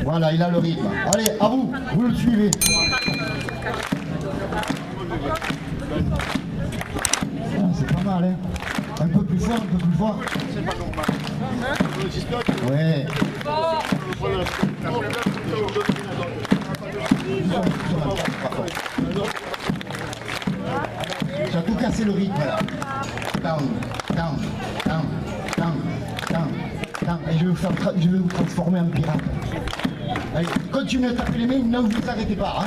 Voilà, il a le rythme. Allez, à vous, vous le suivez. Ah, c'est pas mal, hein. Un peu plus fort, un peu plus fort. C'est pas normal. Ouais. Tu as tout cassé le rythme là. Down, down, down, down, down, down. Et je vais vous transformer en pirate. Allez, continuez à taper les mains, ne vous arrêtez pas. Hein.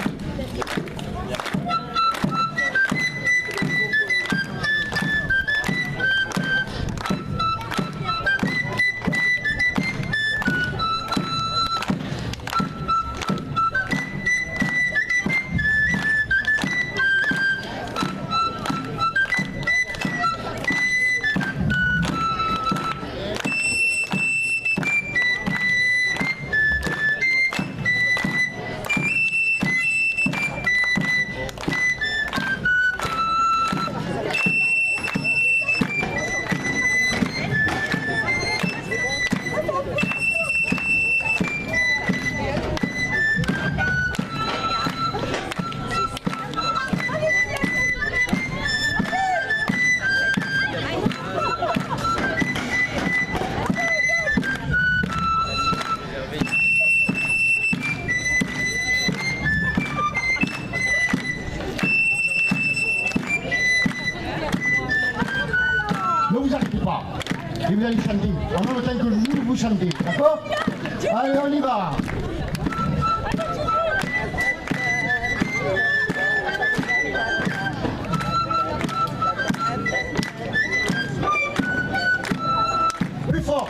Ne vous arrêtez pas. Et vous allez chanter. En même temps que je joue, vous chantez. D'accord? Allez, on y va. Plus fort.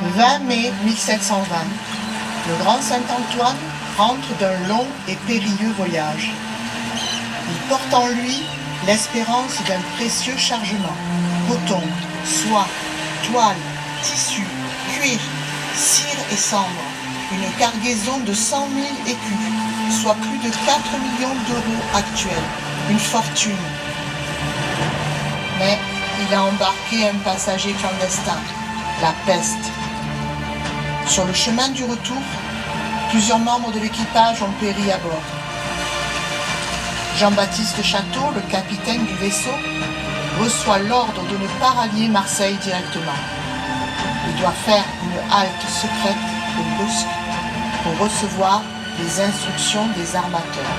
« 20 mai 1720, le grand Saint-Antoine rentre d'un long et périlleux voyage. Il porte en lui l'espérance d'un précieux chargement, coton, soie, toile, tissu, cuir, cire et cendre, une cargaison de 100 000 écus, soit plus de 4 millions d'euros actuels, une fortune. Mais il a embarqué un passager clandestin, la peste. Sur le chemin du retour, plusieurs membres de l'équipage ont péri à bord. Jean-Baptiste Château, le capitaine du vaisseau, reçoit l'ordre de ne pas rallier Marseille directement. Il doit faire une halte secrète au Brusque pour recevoir les instructions des armateurs.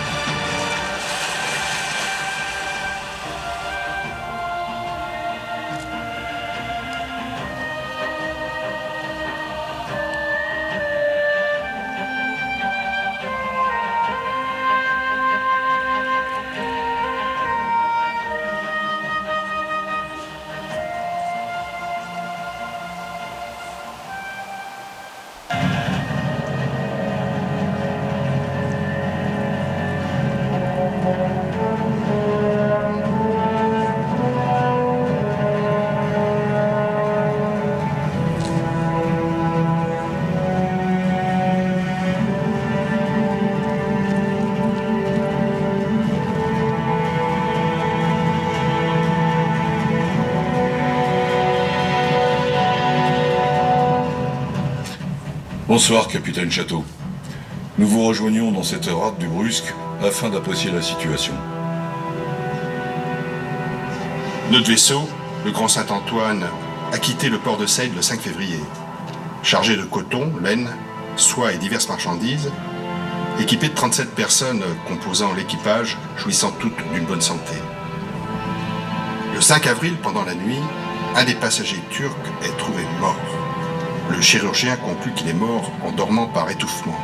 Bonsoir, capitaine Château. Nous vous rejoignons dans cette rade du Brusque afin d'apprécier la situation. Notre vaisseau, le Grand Saint-Antoine, a quitté le port de Seyde le 5 février, chargé de coton, laine, soie et diverses marchandises, équipé de 37 personnes composant l'équipage, jouissant toutes d'une bonne santé. Le 5 avril, pendant la nuit, un des passagers turcs est trouvé mort. Le chirurgien conclut qu'il est mort en dormant par étouffement.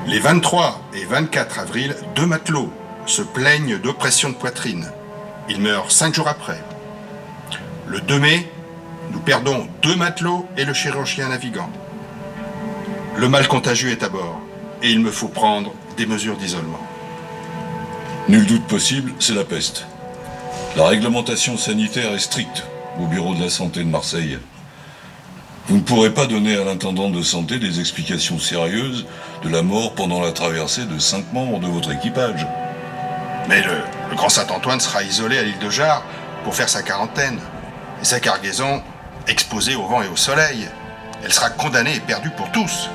Les 23 et 24 avril, 2 matelots se plaignent d'oppression de poitrine. Ils meurent 5 jours après. Le 2 mai, nous perdons 2 matelots et le chirurgien navigant. Le mal contagieux est à bord et il me faut prendre des mesures d'isolement. Nul doute possible, c'est la peste. La réglementation sanitaire est stricte au bureau de la santé de Marseille. Vous ne pourrez pas donner à l'intendant de santé des explications sérieuses de la mort pendant la traversée de 5 membres de votre équipage. Mais le Grand Saint-Antoine sera isolé à l'île de Jard pour faire sa quarantaine. Et sa cargaison, exposée au vent et au soleil, elle sera condamnée et perdue pour tous.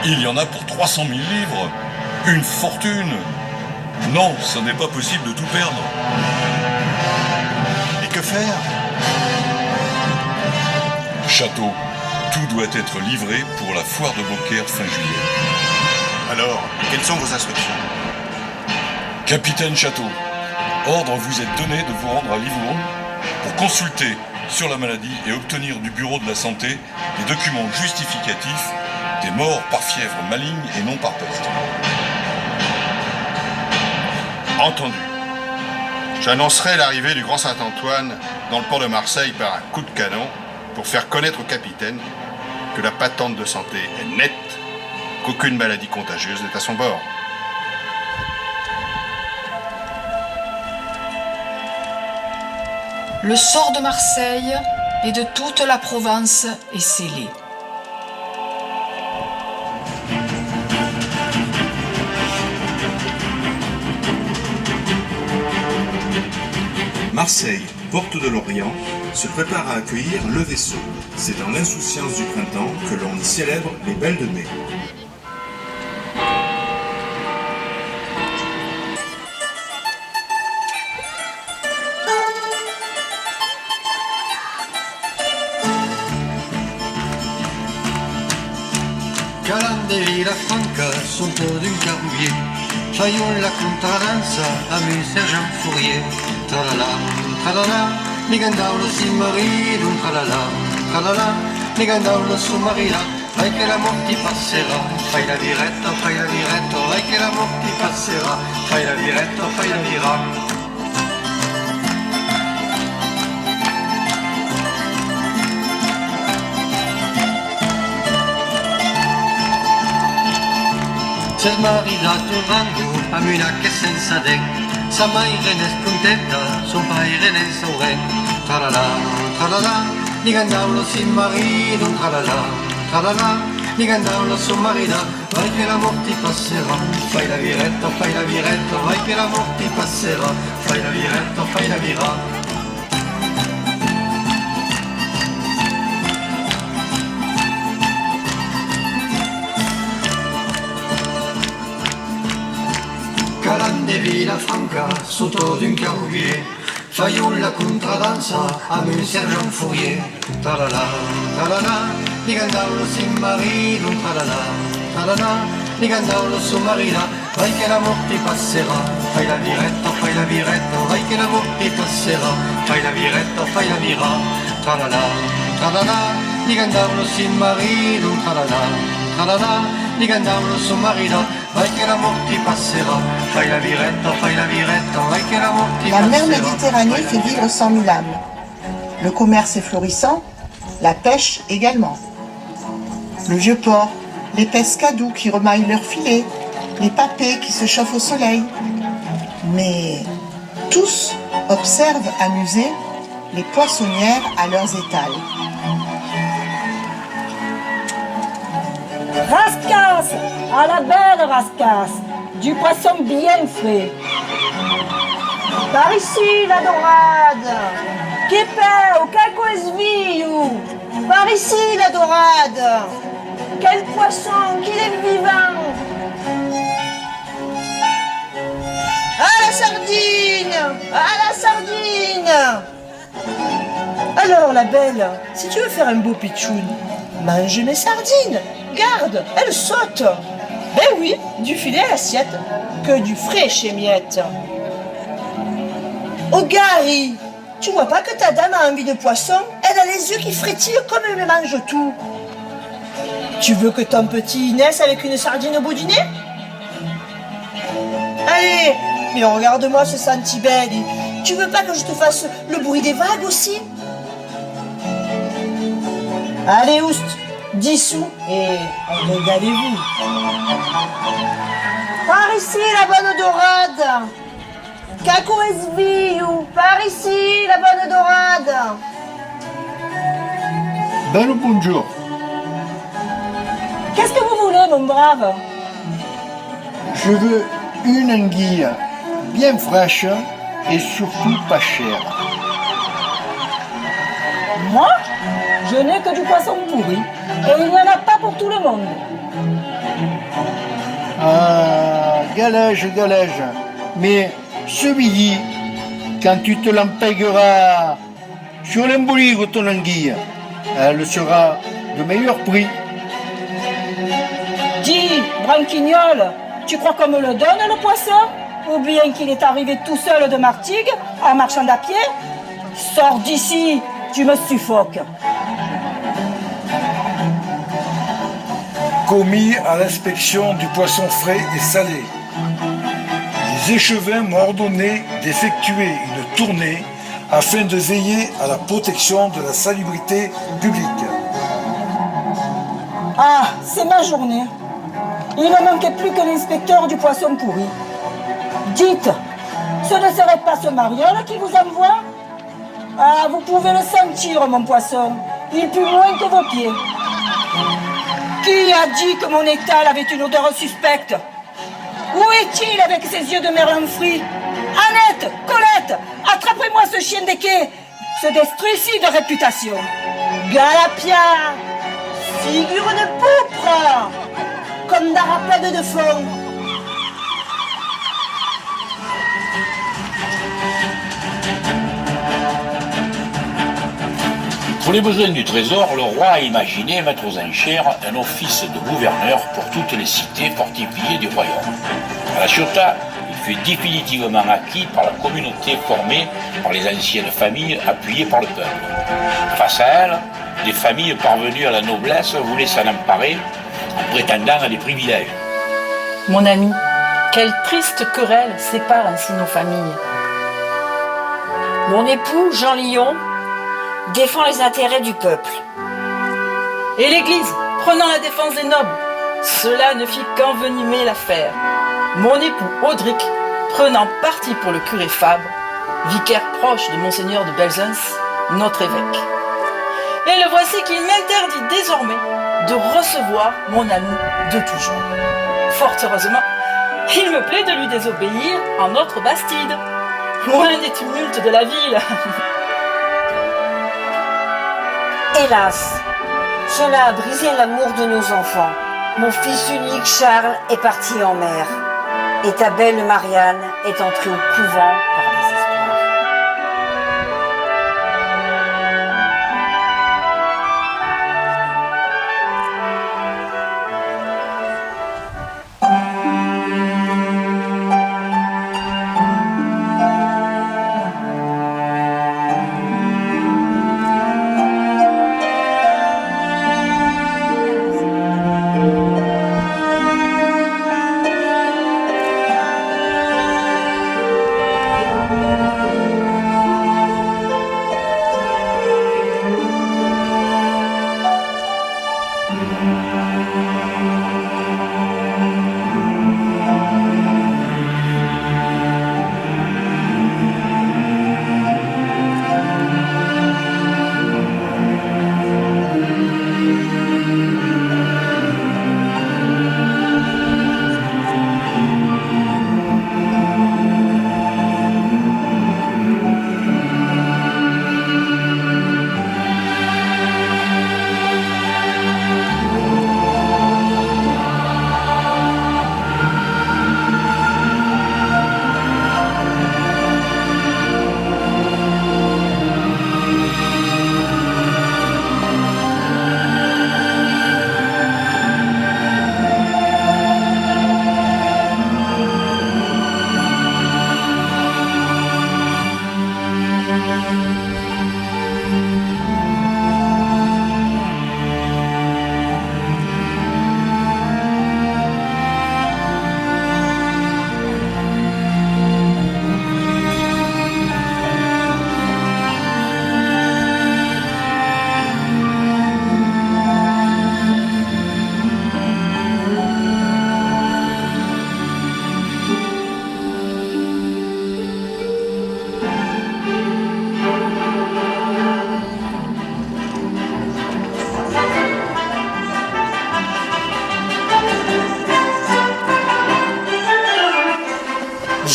Il y en a pour 300 000 livres. Une fortune. Non, ce n'est pas possible de tout perdre. Et que faire ? Château, tout doit être livré pour la foire de Beaucaire fin juillet. Alors, quelles sont vos instructions ? Capitaine Château, ordre vous est donné de vous rendre à Livourne pour consulter sur la maladie et obtenir du bureau de la santé des documents justificatifs des morts par fièvre maligne et non par peste. Entendu. J'annoncerai l'arrivée du Grand Saint-Antoine dans le port de Marseille par un coup de canon pour faire connaître au capitaine que la patente de santé est nette, qu'aucune maladie contagieuse n'est à son bord. Le sort de Marseille et de toute la Provence est scellé. Marseille, porte de l'Orient, se prépare à accueillir le vaisseau. C'est dans l'insouciance du printemps que l'on y célèbre les belles de mai. Calan de Villafranca, sotto d'un caroubier, faiola contradanza, amuse Sergent Fourier. Tralala, tralala, ligandaulo si marido, tralala, tralala, ligandaulo su marina, vai che l'amor ti passerà, fai la viretta, vai che l'amor ti passerà, fai la viretta, fai la viretta. C'è marinato un rango, a una che senza den, sa mai rene scontenta, son pai rene sauren. Tralala, tralala, ligandaulo si marino, tralala, tralala, ligandaulo su marina, vai che l'amor ti passerà, fai la viretta, vai che l'amor ti passerà, fai la viretta, fai la viretta. Calan de Villafranca, sotto d'un caroubier, faiola la contradanza, amb un Sergent Fourier. Tralala, tralala, ligandaulo si marino, tralala, tralala, ligandaulo su marina, vai che l'amor ti passerà, fai la viretta, vai che l'amor ti passerà, fai la viretta, fai la viretta. Tralala, tralala, ligandaulo si marino, tralala, tralala, ligandaulo su marina, vai che l'amor ti passerà, fai la viretta, vai che l'amor ti La passerà. mer Méditerranée fait vivre 100 000 âmes. Le commerce est florissant, la pêche également. Le vieux port, les pescadous qui remaillent leurs filets, les papets qui se chauffent au soleil. Mais tous observent amusés les poissonnières à leurs étals. Rascasse, à la belle rascasse, du poisson bien frais. Par ici, la dorade, che peu, che cosvio, Par ici, la dorade. Quel poisson, qu'il est vivant. À la sardine. À la sardine. Alors, la belle, si tu veux faire un beau pitchoun, mange mes sardines. Garde, elles sautent. Ben oui, du filet à l'assiette, que du frais chez Miette. Oh Gary, tu vois pas que ta dame a envie de poisson? Elle a les yeux qui frétillent comme elle mange tout. Tu veux que ton petit naisse avec une sardine au bout du nez? Allez, mais regarde-moi ce santibelli. Tu veux pas que je te fasse le bruit des vagues aussi? Allez, oust, 10 sous et régalez-vous. Par ici, la bonne dorade. Kako esviu. Par ici, la bonne dorade. Ben bonjour. Qu'est-ce que vous voulez, mon brave? Je veux une anguille bien fraîche et surtout pas chère. Moi, je n'ai que du poisson pourri. Et il n'y en a pas pour tout le monde. Ah, galège. Mais ce midi, quand tu te l'empêgueras sur l'emboligue ton anguille, elle sera de meilleur prix. Dis, branquignol, tu crois qu'on me le donne, le poisson? Ou bien qu'il est arrivé tout seul de Martigues, en marchant à pied? Sors d'ici, tu me suffoques. Commis à l'inspection du poisson frais et salé. Les échevins m'ont ordonné d'effectuer une tournée afin de veiller à la protection de la salubrité publique. Ah, c'est ma journée. Il ne manquait plus que l'inspecteur du poisson pourri. Dites, ce ne serait pas ce mariole qui vous envoie? Ah, vous pouvez le sentir, mon poisson. Il pue moins que vos pieds. Qui a dit que mon étal avait une odeur suspecte? Où est-il avec ses yeux de merlan frit? Annette, Colette, attrapez-moi ce chien des quais, ce destrucide de réputation. Galapia, figure de pourpre, comme d'arapède de fond. Pour les besoins du trésor, le roi a imaginé mettre aux enchères un office de gouverneur pour toutes les cités fortifiées du royaume. À La Ciotat, il fut définitivement acquis par la communauté formée par les anciennes familles appuyées par le peuple. Face à elle, des familles parvenues à la noblesse voulaient s'en emparer en prétendant à des privilèges. Mon ami, quelle triste querelle sépare ainsi nos familles. Mon époux, Jean Lyon, défend les intérêts du peuple. Et l'Église, prenant la défense des nobles, cela ne fit qu'envenimer l'affaire. Mon époux Audric, prenant parti pour le curé Fabre, vicaire proche de Monseigneur de Belzunce, notre évêque. Et le voici qu'il m'interdit désormais de recevoir mon ami de toujours. Fort heureusement, il me plaît de lui désobéir en notre Bastide, loin des tumultes de la ville. Hélas, cela a brisé l'amour de nos enfants. Mon fils unique Charles est parti en mer. Et ta belle Marianne est entrée au couvent par désespoir.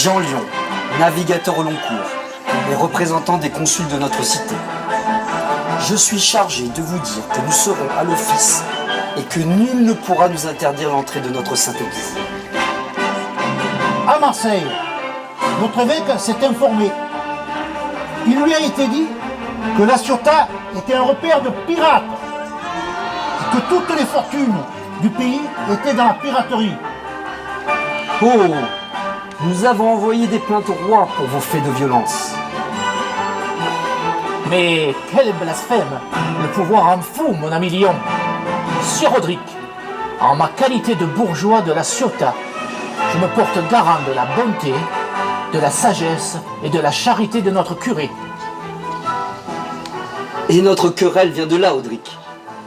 Jean Lion, navigateur au long cours et représentant des consuls de notre cité. Je suis chargé de vous dire que nous serons à l'office et que nul ne pourra nous interdire l'entrée de notre sainte église. À Marseille, notre évêque s'est informé. Il lui a été dit que la Ciotat était un repère de pirates et que toutes les fortunes du pays étaient dans la piraterie. Oh, nous avons envoyé des plaintes au roi pour vos faits de violence. Mais quel blasphème! Le pouvoir en fout, mon ami Lion. Sir Roderick, en ma qualité de bourgeois de la Ciotat, je me porte garant de la bonté, de la sagesse et de la charité de notre curé. Et notre querelle vient de là, Audric.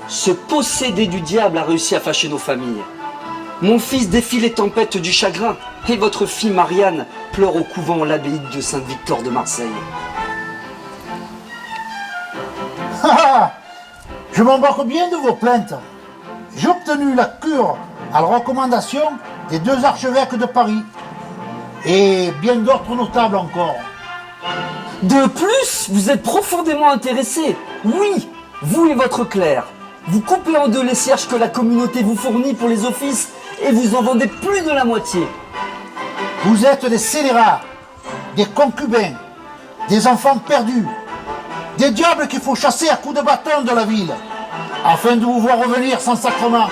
Ce possédé du diable a réussi à fâcher nos familles. Mon fils défie les tempêtes du chagrin, et votre fille Marianne pleure au couvent en l'abbaye de Saint-Victor de Marseille. Je m'embarque bien de vos plaintes. J'ai obtenu la cure à la recommandation des 2 archevêques de Paris et bien d'autres notables encore. De plus, vous êtes profondément intéressé. Oui, vous et votre clerc. Vous coupez en 2 les cierges que la communauté vous fournit pour les offices et vous en vendez plus de la moitié. Vous êtes des scélérats, des concubins, des enfants perdus, des diables qu'il faut chasser à coups de bâton de la ville, afin de vous voir revenir sans sacrement.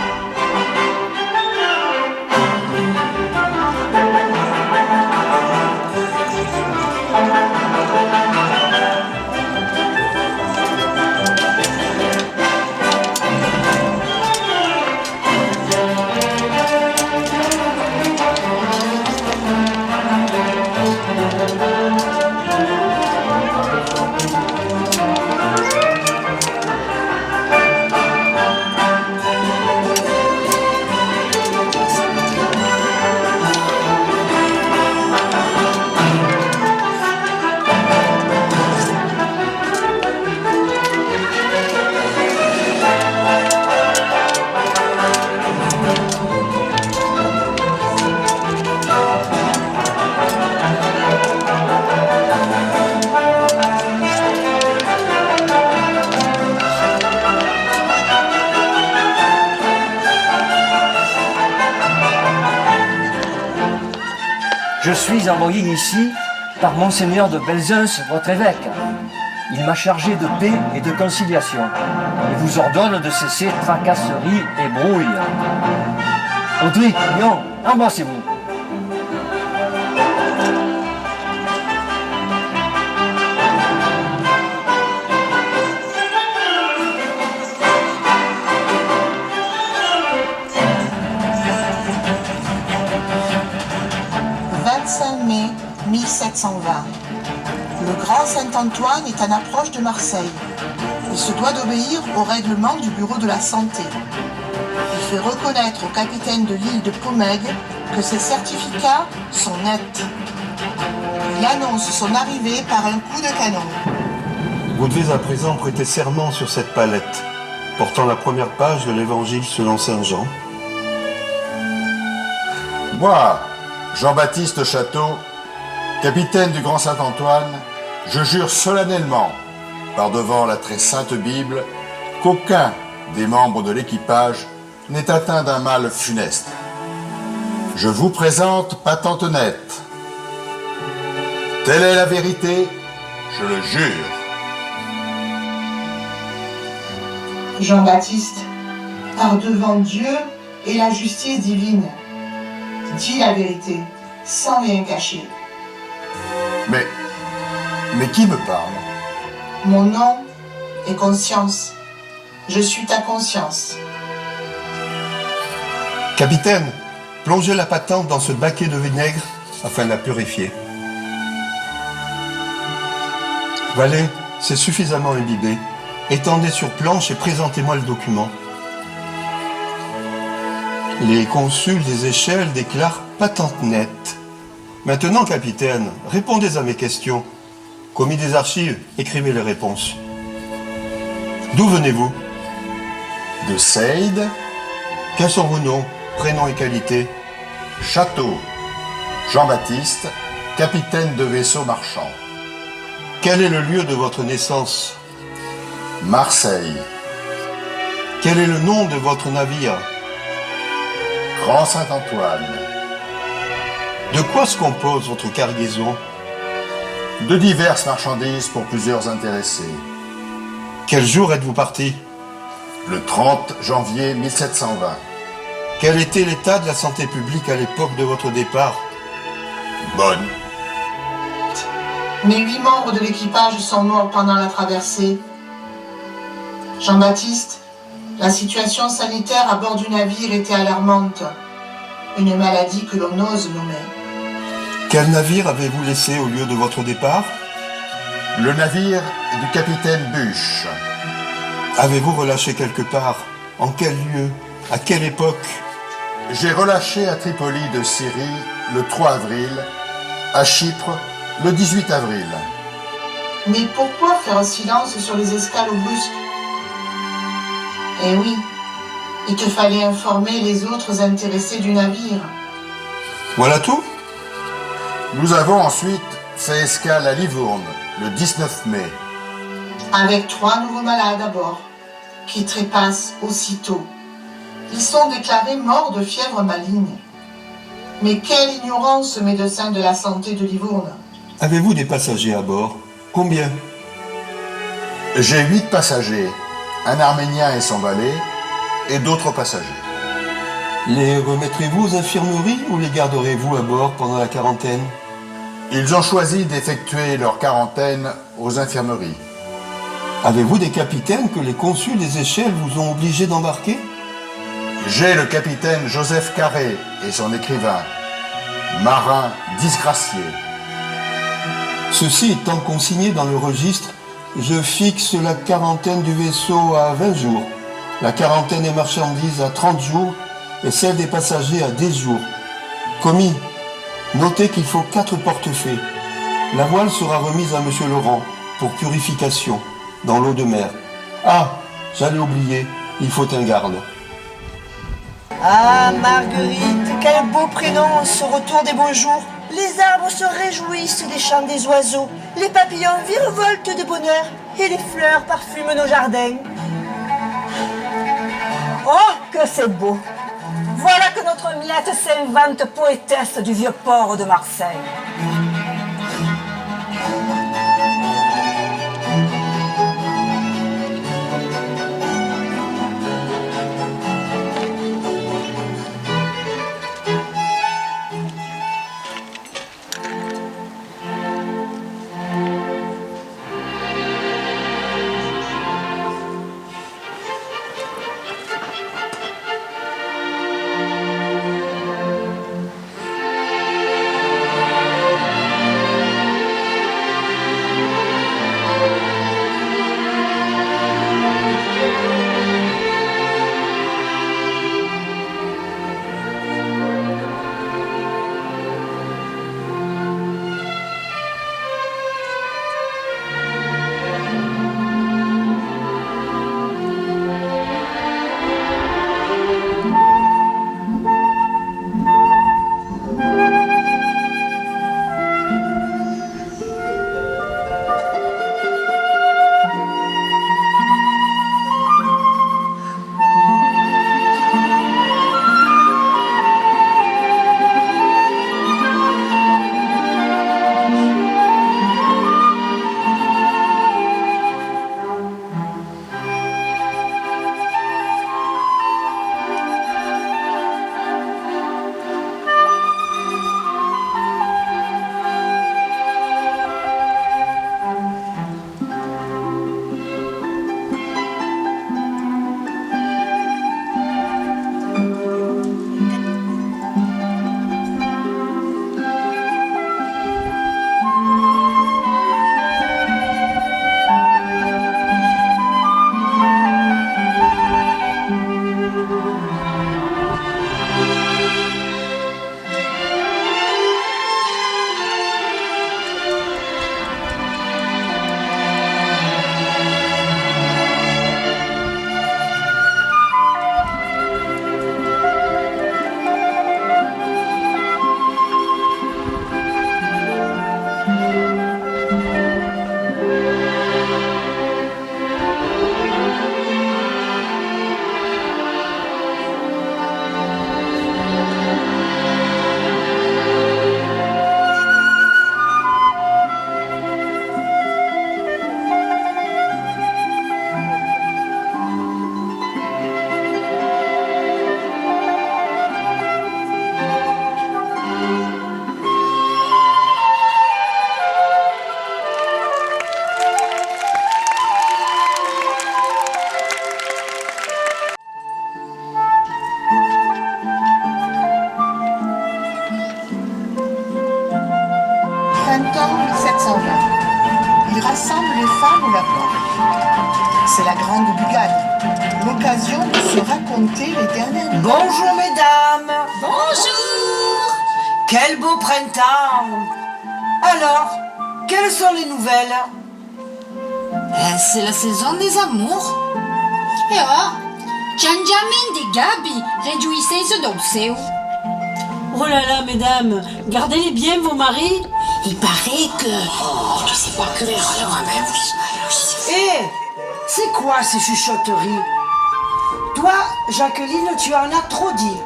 Je suis envoyé ici par Monseigneur de Belzunce, votre évêque. Il m'a chargé de paix et de conciliation. Il vous ordonne de cesser tracasseries et brouilles. Audric, Lion, embrassez-vous. Mai 1720. Le grand Saint-Antoine est en approche de Marseille. Il se doit d'obéir au règlement du Bureau de la Santé. Il fait reconnaître au capitaine de l'île de Pomègue que ses certificats sont nets. Il annonce son arrivée par un coup de canon. Vous devez à présent prêter serment sur cette palette, portant la première page de l'Évangile selon saint Jean. Moi, Jean-Baptiste Château, capitaine du Grand Saint-Antoine, je jure solennellement, par devant la très sainte Bible, qu'aucun des membres de l'équipage n'est atteint d'un mal funeste. Je vous présente patente nette. Telle est la vérité, je le jure. Jean-Baptiste, par devant Dieu et la justice divine, dis la vérité, sans rien cacher. Mais qui me parle? Mon nom est Conscience. Je suis ta conscience. Capitaine, plongez la patente dans ce baquet de vinaigre afin de la purifier. Valet, c'est suffisamment imbibé. Étendez sur planche et présentez-moi le document. Les consuls des échelles déclarent patente nette. Maintenant, capitaine, répondez à mes questions. Commis des archives, écrivez les réponses. D'où venez-vous? De Seyde. Quels sont vos noms, prénoms et qualités? Château, Jean-Baptiste, capitaine de vaisseau marchand. Quel est le lieu de votre naissance? Marseille. Quel est le nom de votre navire? Grand Saint-Antoine. De quoi se compose votre cargaison? De diverses marchandises pour plusieurs intéressés. Quel jour êtes-vous parti? Le 30 janvier 1720. Quel était l'état de la santé publique à l'époque de votre départ? Bonne. Mais 8 membres de l'équipage sont morts pendant la traversée. Jean-Baptiste, la situation sanitaire à bord du navire était alarmante. Une maladie que l'on ose nommer. Quel navire avez-vous laissé au lieu de votre départ? Le navire du capitaine Buche. Avez-vous relâché quelque part? En quel lieu? À quelle époque? J'ai relâché à Tripoli de Syrie le 3 avril, à Chypre le 18 avril. Mais pourquoi faire silence sur les escales brusques? Eh oui, il te fallait informer les autres intéressés du navire. Voilà tout? Nous avons ensuite fait escale à Livourne le 19 mai. Avec 3 nouveaux malades à bord, qui trépassent aussitôt. Ils sont déclarés morts de fièvre maligne. Mais quelle ignorance, ce médecin de la santé de Livourne. Avez-vous des passagers à bord? Combien? J'ai 8 passagers, un Arménien et son valet, et d'autres passagers. Les remettrez-vous aux infirmeries ou les garderez-vous à bord pendant la quarantaine? Ils ont choisi d'effectuer leur quarantaine aux infirmeries. Avez-vous des capitaines que les consuls des Échelles vous ont obligés d'embarquer? J'ai le capitaine Joseph Carré et son écrivain, marin disgracié. Ceci étant consigné dans le registre, je fixe la quarantaine du vaisseau à 20 jours, la quarantaine des marchandises à 30 jours et celle des passagers à 10 jours. Commis, notez qu'il faut 4 portefaix. La voile sera remise à Monsieur Laurent pour purification dans l'eau de mer. Ah, j'allais oublier, il faut un garde. Ah, Marguerite, quel beau prénom en ce retour des beaux jours. Les arbres se réjouissent des chants des oiseaux, les papillons virevoltent de bonheur et les fleurs parfument nos jardins. Oh, que c'est beau! Voilà que notre Miette s'invente poétesse du vieux port de Marseille. femme ou la porte. C'est la grande bugade, l'occasion de se raconter les dernières nouvelles. Bonjour mesdames. Bonjour. Quel beau printemps. Alors, quelles sont les nouvelles? C'est la saison des amours. Giangiamente Gabi, réjouissez-se donc, c'est où? Oh là là, mesdames, gardez-les bien, vos maris. Il paraît que... Oh, je sais pas que les Eh, c'est quoi ces chuchotteries? Toi, Jacqueline, tu en as trop dit.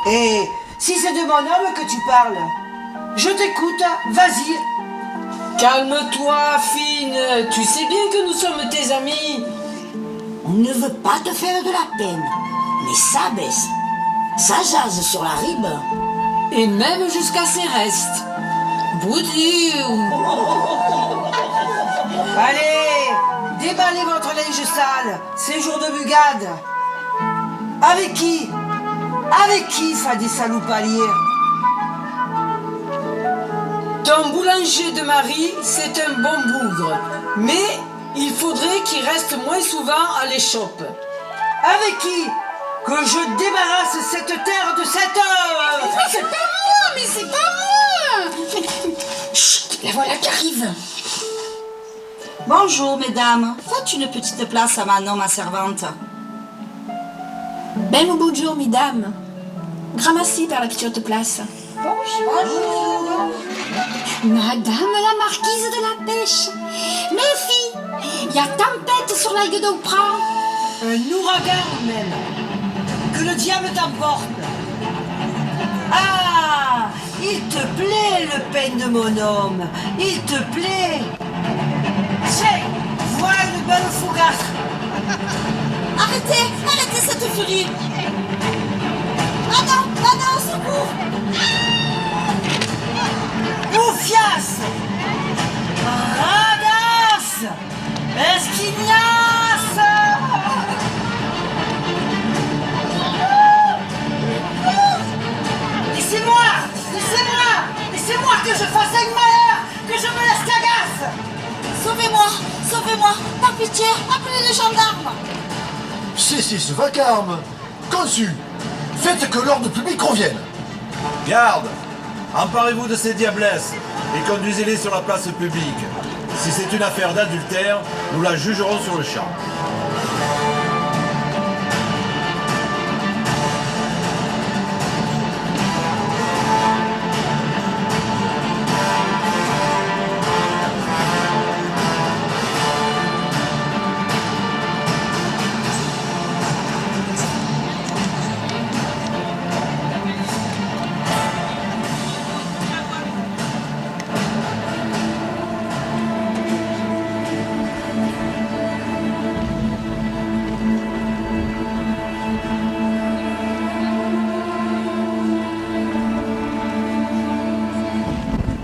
Et si c'est de mon homme que tu parles, je t'écoute, vas-y. Calme-toi, fine. Tu sais bien que nous sommes tes amis. On ne veut pas te faire de la peine, mais ça baisse. Ça jase sur la ribe. Et même jusqu'à ses restes. Allez, déballez votre linge sale, c'est jour de bugade. Avec qui? Avec qui fa des saloupaliers? Ton boulanger de mari, c'est un bon bougre. Mais il faudrait qu'il reste moins souvent à l'échoppe. Avec qui? Que je débarrasse cette terre de cette... Mais c'est pas moi, mais c'est pas moi. Chut, la voilà qui arrive. Bonjour, mesdames. Faites une petite place à Manon, ma servante. Ben bonjour, mesdames. Gramassi par la petite place. Bonjour. Madame la marquise de la pêche. Mes filles, il y a tempête sur la gueule d'Aupra. Un ouragan même. Que le diable t'emporte. Ah, il te plaît le pain de mon homme. Il te plaît. Tiens, voilà une belle fougasse. Arrêtez cette furie. Manon, secours. Oufias. Radasse. Esquignasse. Laissez-moi que je fasse un malheur, que je me laisse cagasse. Sauvez-moi, par pitié, appelez les gendarmes. Cessez ce vacarme. Consul, faites que l'ordre public revienne. Garde, emparez-vous de ces diablesses et conduisez-les sur la place publique. Si c'est une affaire d'adultère, nous la jugerons sur le champ.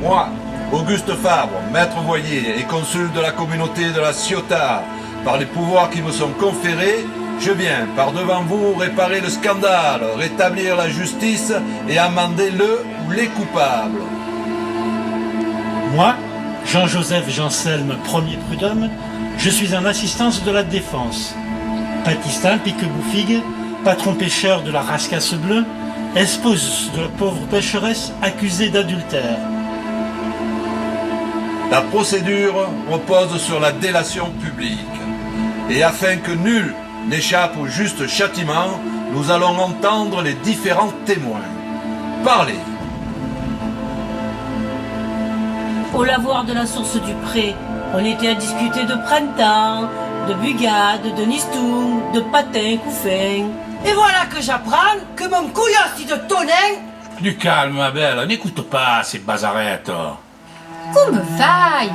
Moi, Auguste Fabre, maître voyer et consul de la communauté de la Ciotat, par les pouvoirs qui me sont conférés, je viens par devant vous réparer le scandale, rétablir la justice et amender le ou les coupables. Moi, Jean-Joseph Janselme, premier prud'homme, je suis en assistance de la défense. Patistin Piqueboufigue, patron pêcheur de la Rascasse Bleue, épouse de la pauvre pécheresse accusée d'adultère. La procédure repose sur la délation publique. Et afin que nul n'échappe au juste châtiment, nous allons entendre les différents témoins. Parlez. Au lavoir de la source du Pré, on était à discuter de printemps, de bugade, de nistoum, de patins, couffins. Et voilà que j'apprends que mon couillossi de tonnerre... Du calme, ma belle, n'écoute pas ces bazarettes. Comme vaille,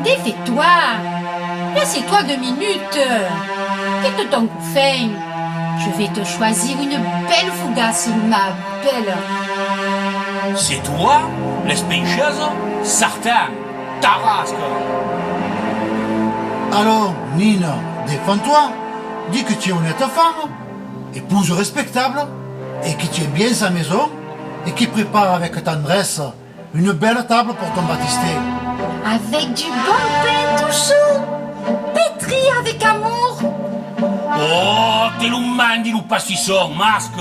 défais-toi. Laissez-toi 2 minutes. Quitte ton couffin. Je vais te choisir une belle fougasse, ma belle. C'est toi, l'espincheuse? Sartin, Tarasque. Alors, Nina, défends-toi. Dis que tu es honnête femme, épouse respectable, et que tu aimes bien sa maison, et qui prépare avec tendresse une belle table pour ton baptisté. Avec du bon pain tout chaud. pétri avec amour. Oh, te lo mandi lo pastisson, masque.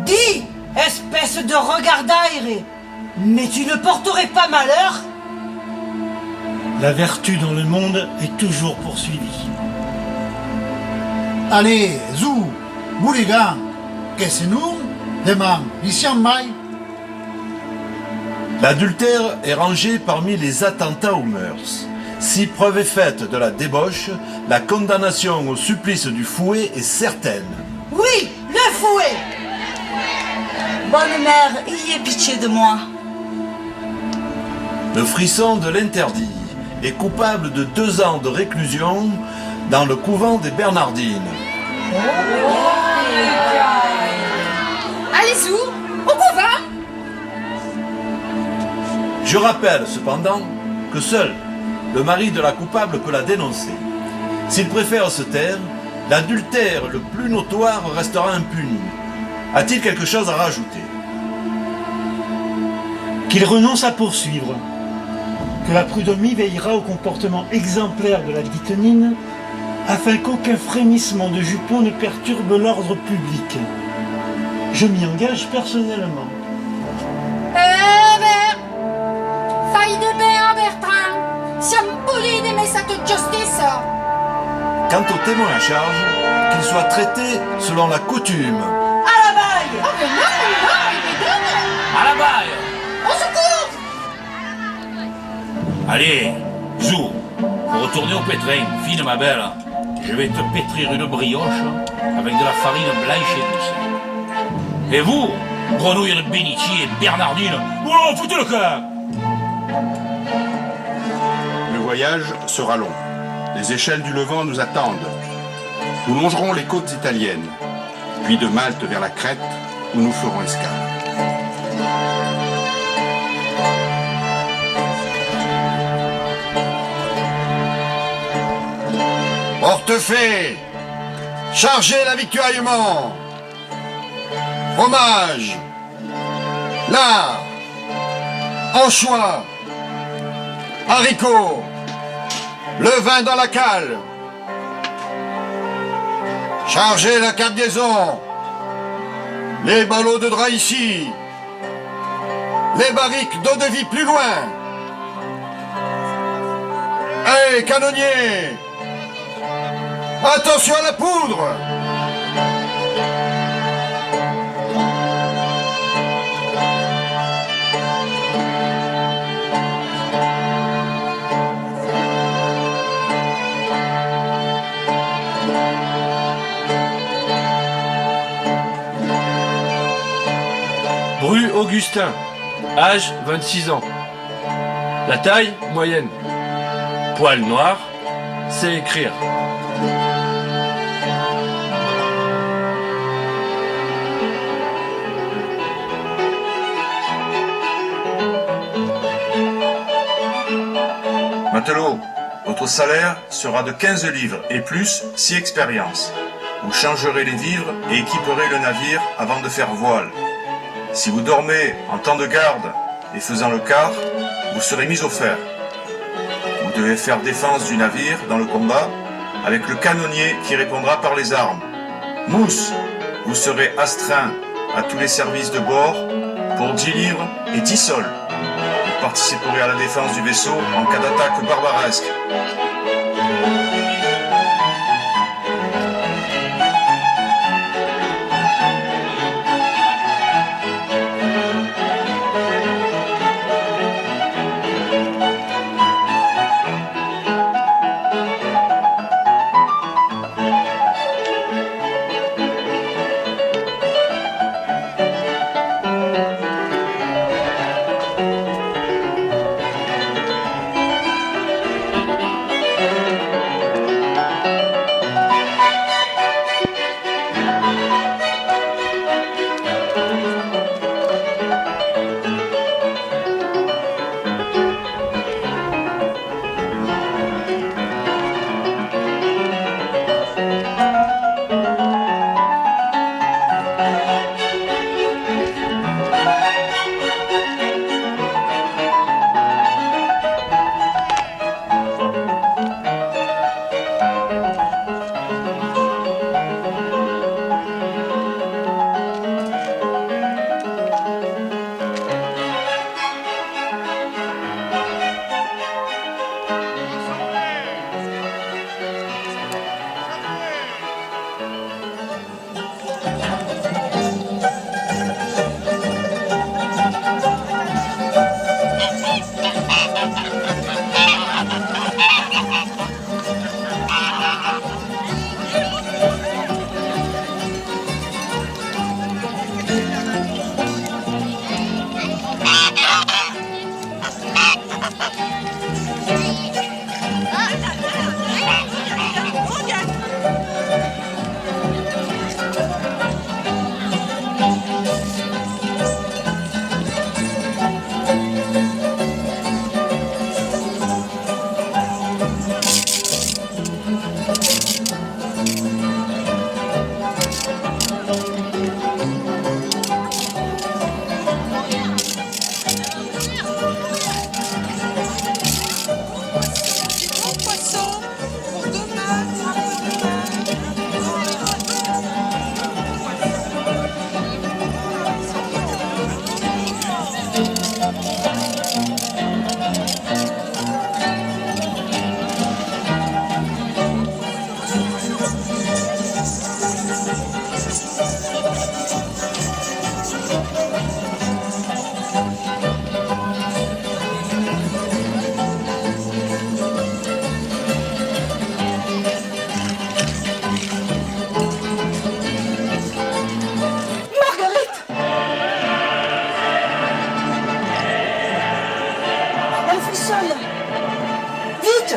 Dis, espèce de regardaire, mais tu ne porterais pas malheur? La vertu dans le monde est toujours poursuivie. Allez, Zou, Bourrigan, que c'est nous, demain, ici en maille. L'adultère est rangé parmi les attentats aux mœurs. Si preuve est faite de la débauche, la condamnation au supplice du fouet est certaine. Oui, le fouet. Bonne mère, ayez pitié de moi. Le frisson de l'interdit est coupable de 2 ans de réclusion dans le couvent des Bernardines. Allez, Zou, au couvent. Je rappelle cependant que seul le mari de la coupable peut la dénoncer. S'il préfère se taire, l'adultère le plus notoire restera impuni. A-t-il quelque chose à rajouter? Qu'il renonce à poursuivre, que la prud'homie veillera au comportement exemplaire de la dite Nine, afin qu'aucun frémissement de jupon ne perturbe l'ordre public. Je m'y engage personnellement. Fai de bien, Bertrand. Siamo puliti di messaggio justice. Quant au témoin à charge, qu'il soit traité selon la coutume. À la baille. Oh, mais non, À la baille. au secours. Allez, Zou, faut retourner au pétrin. Fine, ma belle. Je vais te pétrir une brioche avec de la farine blanche et douce. Et vous, grenouille de Bénitier et Bernardine, oh, foutez le cœur. Le voyage sera long. Les échelles du Levant nous attendent. Nous longerons les côtes italiennes, puis de Malte vers la Crète, où nous ferons escale. Portefaix, chargez l'avituallement. Fromage, lard, anchois, haricots, le vin dans la cale. Chargez la cargaison, les ballots de drap ici, les barriques d'eau de vie plus loin. Hé, canonnier! Attention à la poudre! Bru Augustin, âge 26 ans. La taille moyenne. Poil noir, sait écrire. Matelot, votre salaire sera de 15 livres et plus si expérience. Vous changerez les vivres et équiperez le navire avant de faire voile. Si vous dormez en temps de garde et faisant le quart, vous serez mis au fer. Vous devez faire défense du navire dans le combat avec le canonnier qui répondra par les armes. Mousse, vous serez astreint à tous les services de bord pour 10 livres et 10 sols. Vous participerez à la défense du vaisseau en cas d'attaque barbaresque.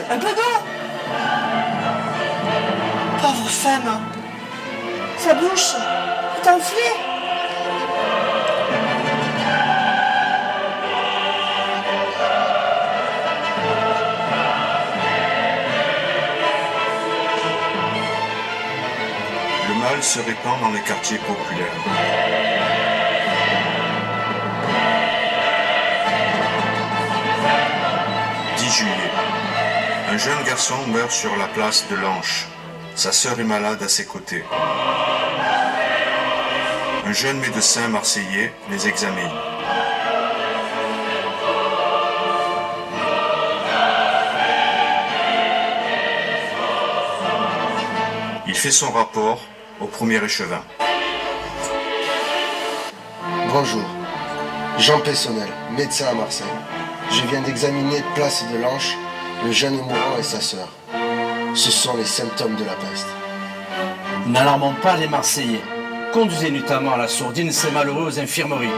Un peu d'eau. Pauvre femme. Sa bouche est enflée. Le mal se répand dans les quartiers populaires. 10 juillet. Un jeune garçon meurt sur la place de l'Anche. Sa sœur est malade à ses côtés. Un jeune médecin marseillais les examine. Il fait son rapport au premier échevin. Bonjour, Jean Pessonnel, médecin à Marseille. Je viens d'examiner place de l'Anche, le jeune mourant et sa sœur. Ce sont les symptômes de la peste. N'alarmons pas les Marseillais. Conduisez notamment à la sourdine ces malheureux aux infirmeries.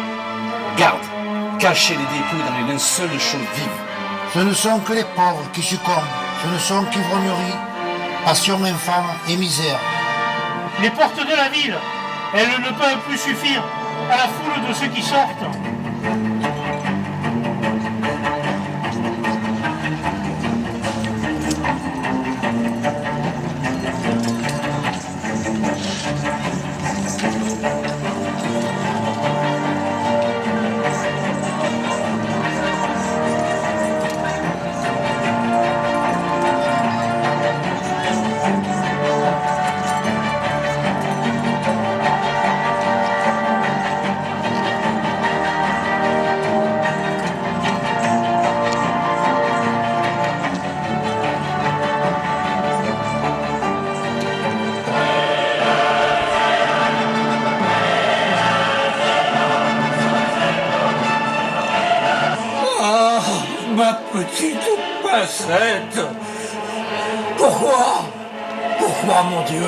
Garde, cachez les dépouilles dans les linceuls chauds vifs. Ce ne sont que les pauvres qui succombent. Ce ne sont qu'ivrognerie, passion infâme et misère. Les portes de la ville, elles ne peuvent plus suffire à la foule de ceux qui sortent. Ma petite pincette. Pourquoi? Pourquoi, mon Dieu?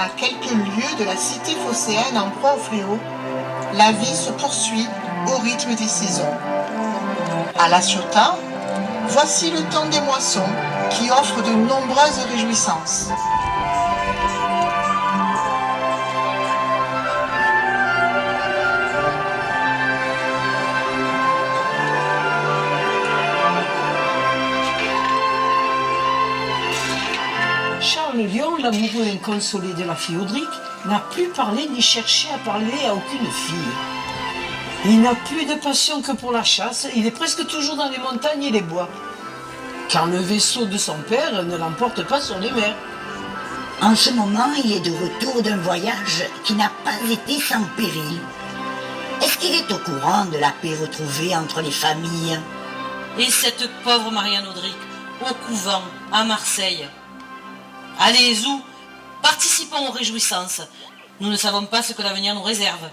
À quelques lieues de la cité phocéenne en proie au fléau, la vie se poursuit au rythme des saisons. À La Ciotat, voici le temps des moissons qui offre de nombreuses réjouissances. Charles Lion, l'amoureux inconsolé de la fille Audric, n'a plus parlé ni cherché à parler à aucune fille. Il n'a plus de passion que pour la chasse, il est presque toujours dans les montagnes et les bois. Car le vaisseau de son père ne l'emporte pas sur les mers. En ce moment, il est de retour d'un voyage qui n'a pas été sans péril. Est-ce qu'il est au courant de la paix retrouvée entre les familles? Et cette pauvre Marianne Audric, au couvent, à Marseille. Allez, Zou, participons aux réjouissances. Nous ne savons pas ce que l'avenir nous réserve.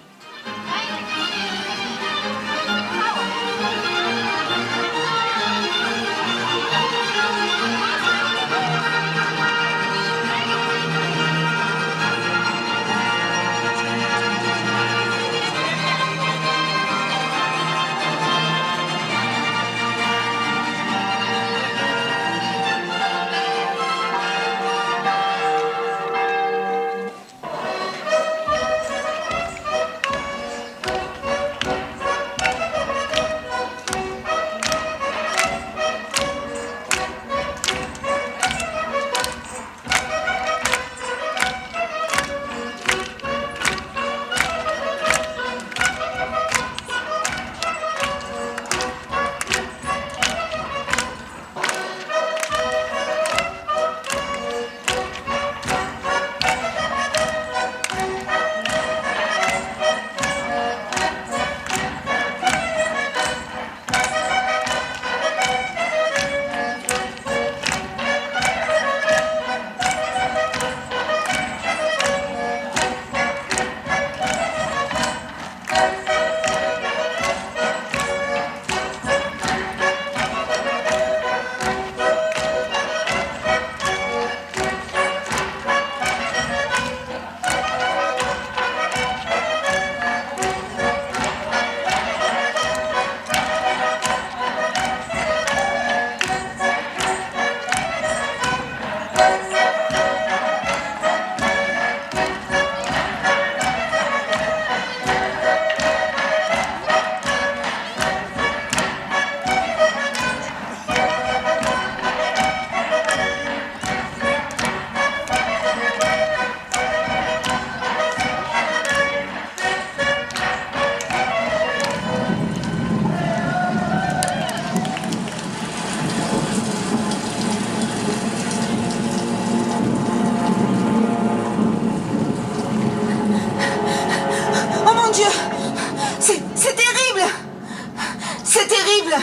C'est terrible.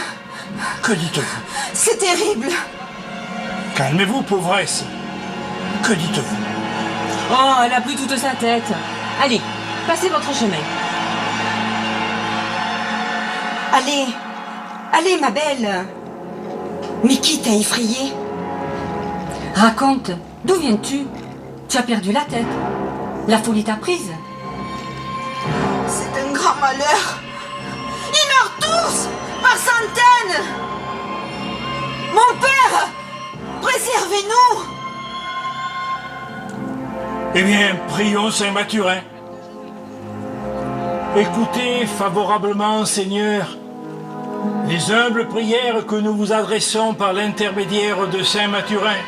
Que dites-vous? C'est terrible. Calmez-vous, pauvresse. Que dites-vous? Oh, elle a pris toute sa tête. Allez, passez votre chemin. Allez, allez, ma belle. Mais qui t'a effrayée? Raconte, d'où viens-tu? Tu as perdu la tête. La folie t'a prise. C'est un grand malheur. Ils meurent tous, par centaines. Mon père, préservez-nous. Eh bien, prions Saint-Mathurin. Écoutez favorablement, Seigneur, les humbles prières que nous vous adressons par l'intermédiaire de Saint-Mathurin,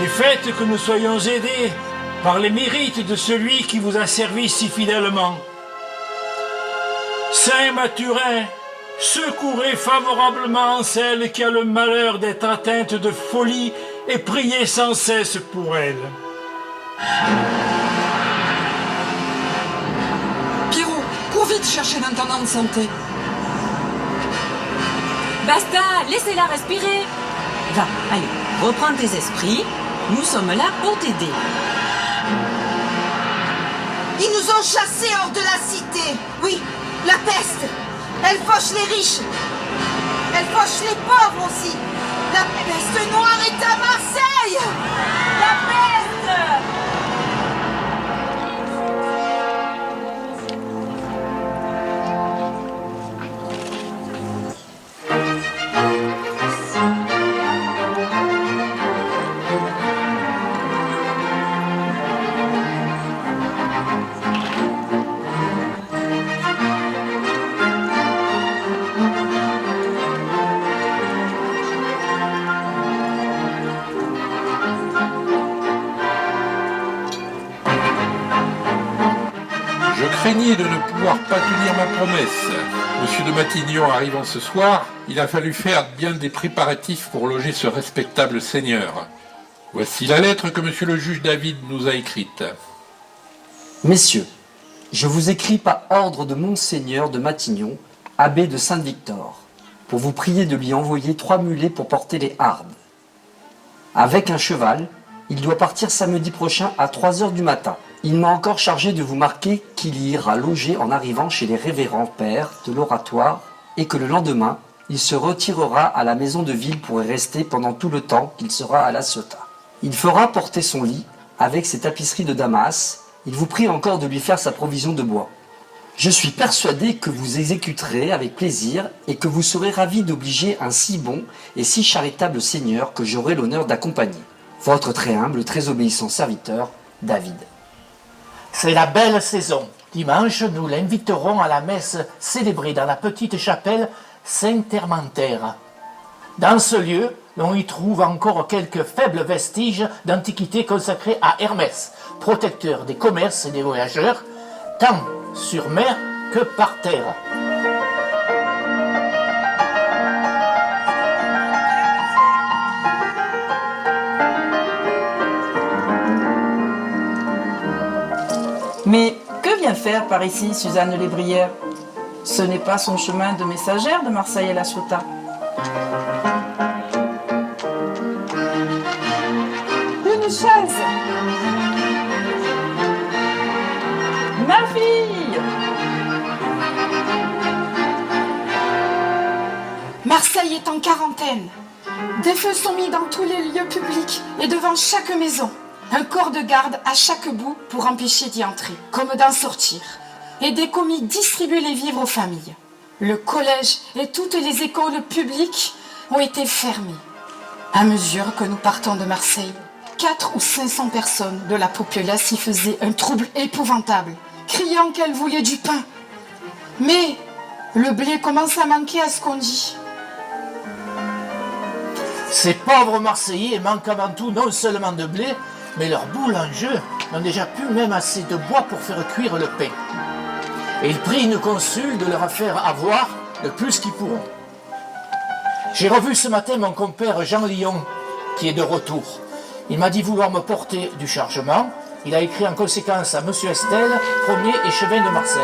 et faites que nous soyons aidés par les mérites de celui qui vous a servi si fidèlement. Saint-Mathurin, secourez favorablement celle qui a le malheur d'être atteinte de folie et priez sans cesse pour elle. Pierrot, cours vite chercher l'intendant de santé. Basta, laissez-la respirer. Va, allez, reprends tes esprits. Nous sommes là pour t'aider. Ils nous ont chassés hors de la cité. Oui, la peste. Elle fauche les riches. Elle fauche les pauvres aussi. La peste noire est à Marseille. La peste. Je craignais de ne pouvoir pas tenir ma promesse. Monsieur de Matignon arrivant ce soir, il a fallu faire bien des préparatifs pour loger ce respectable seigneur. Voici la lettre que monsieur le juge David nous a écrite. Messieurs, je vous écris par ordre de Monseigneur de Matignon, abbé de Saint-Victor, pour vous prier de lui envoyer 3 mulets pour porter les hardes. Avec un cheval, il doit partir samedi prochain à 3 heures du matin. Il m'a encore chargé de vous marquer qu'il y ira loger en arrivant chez les révérends pères de l'oratoire et que le lendemain, il se retirera à la maison de ville pour y rester pendant tout le temps qu'il sera à la Ciotat. Il fera porter son lit avec ses tapisseries de Damas. Il vous prie encore de lui faire sa provision de bois. Je suis persuadé que vous exécuterez avec plaisir et que vous serez ravis d'obliger un si bon et si charitable seigneur que j'aurai l'honneur d'accompagner. Votre très humble, très obéissant serviteur, David. C'est la belle saison. Dimanche, nous l'inviterons à la messe célébrée dans la petite chapelle Saint-Hermentaire. Dans ce lieu, l'on y trouve encore quelques faibles vestiges d'antiquité consacrés à Hermès, protecteur des commerces et des voyageurs, tant sur mer que par terre. Mais que vient faire par ici Suzanne Lébrière? Ce n'est pas son chemin de messagère de Marseille à la Ciotat. Une chaise! Ma fille! Marseille est en quarantaine. Des feux sont mis dans tous les lieux publics et devant chaque maison. Un corps de garde à chaque bout pour empêcher d'y entrer, comme d'en sortir. Et des commis distribuent les vivres aux familles. Le collège et toutes les écoles publiques ont été fermées. À mesure que nous partons de Marseille, 400 ou 500 personnes de la populace y faisaient un trouble épouvantable, criant qu'elles voulaient du pain. Mais le blé commence à manquer à ce qu'on dit. Ces pauvres Marseillais manquent avant tout non seulement de blé, mais leurs boulangers n'ont déjà plus même assez de bois pour faire cuire le pain. Et ils prient une consul de leur faire avoir le plus qu'ils pourront. J'ai revu ce matin mon compère Jean Lyon, qui est de retour. Il m'a dit vouloir me porter du chargement. Il a écrit en conséquence à Monsieur Estel, premier échevin de Marseille.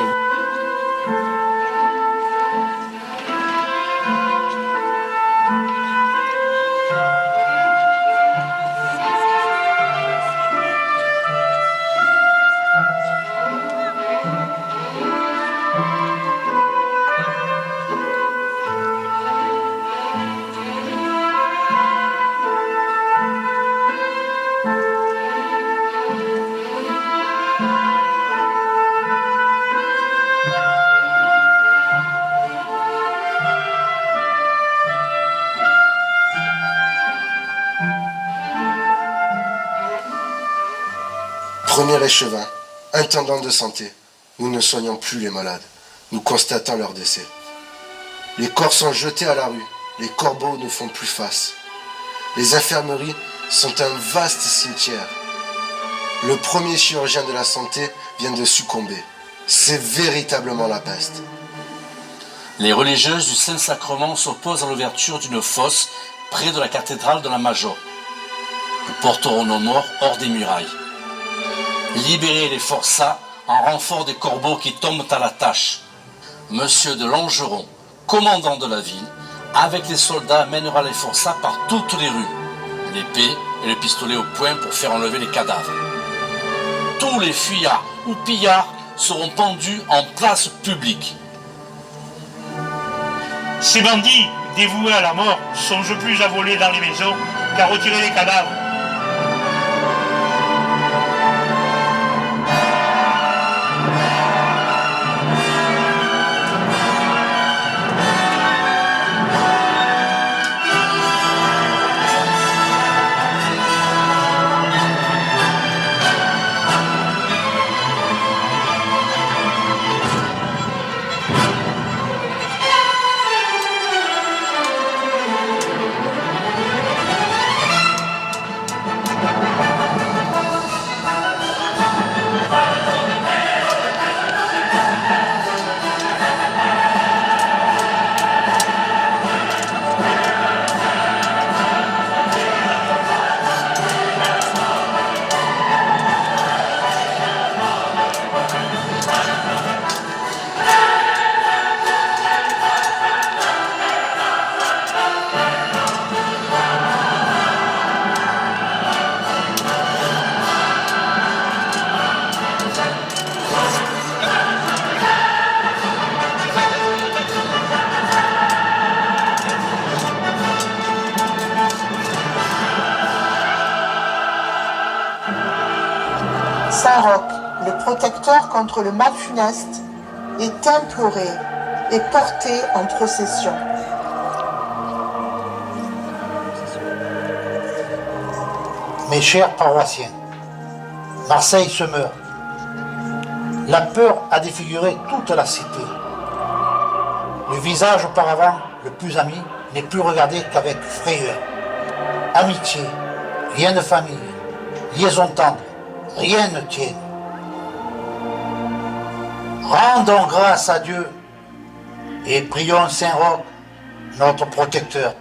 Premier échevin, intendant de santé, nous ne soignons plus les malades, nous constatons leur décès. Les corps sont jetés à la rue, les corbeaux ne font plus face. Les infirmeries sont un vaste cimetière. Le premier chirurgien de la santé vient de succomber. C'est véritablement la peste. Les religieuses du Saint-Sacrement s'opposent à l'ouverture d'une fosse près de la cathédrale de la Major. Nous porterons nos morts hors des murailles. Libérez les forçats en renfort des corbeaux qui tombent à la tâche. Monsieur de Longeron, commandant de la ville, avec les soldats mènera les forçats par toutes les rues, l'épée et le pistolet au poing pour faire enlever les cadavres. Tous les fuyards ou pillards seront pendus en place publique. Ces bandits, dévoués à la mort, songent plus à voler dans les maisons qu'à retirer les cadavres. Saint-Roch, le protecteur contre le mal funeste, est imploré et porté en procession. Mes chers paroissiens, Marseille se meurt. La peur a défiguré toute la cité. Le visage auparavant le plus ami n'est plus regardé qu'avec frayeur. Amitié, lien de famille, liaison tendre, rien ne tient. Rendons grâce à Dieu et prions Saint-Roch, notre protecteur.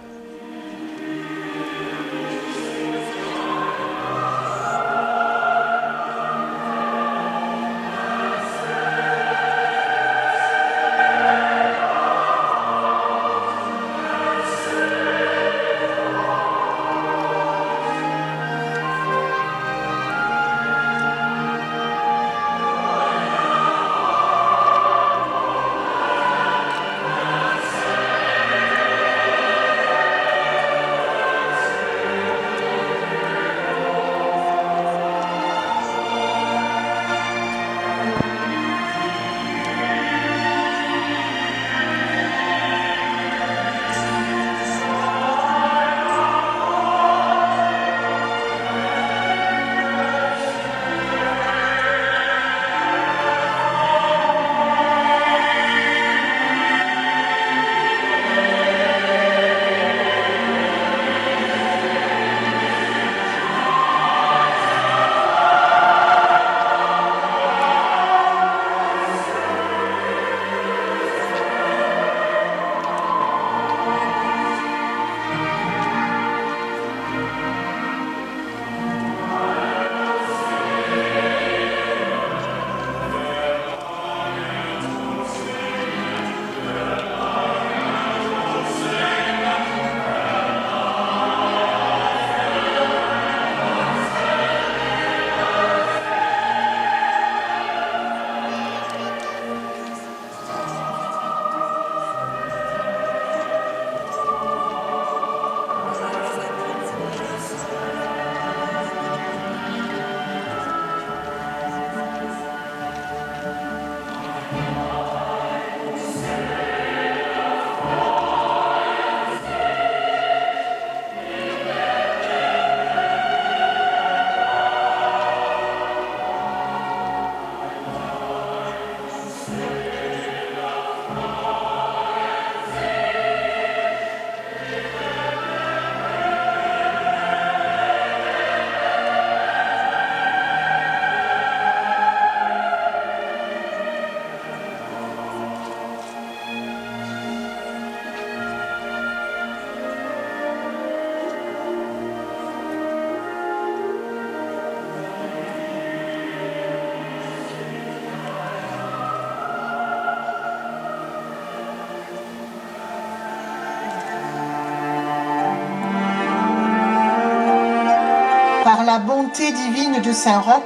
la bonté divine de Saint-Roch,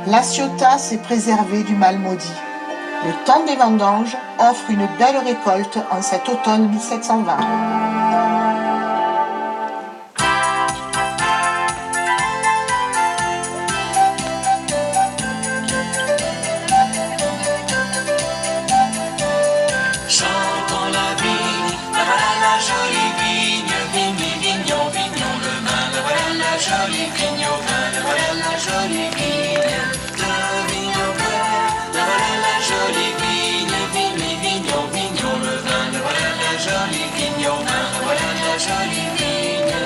La Ciotat s'est préservée du mal maudit. Le temps des vendanges offre une belle récolte en cet automne 1720. Chantons la vigne, la voilà la jolie vigne, vigne, vignon, vignon, le vin, la voilà la jolie vigne au vin, la voilà la jolie vigne, de vigne au clair, la voilà la jolie vigne, vigne, vignon, vignon, le vin, la voilà la jolie vigne au vin, la voilà la jolie vigne.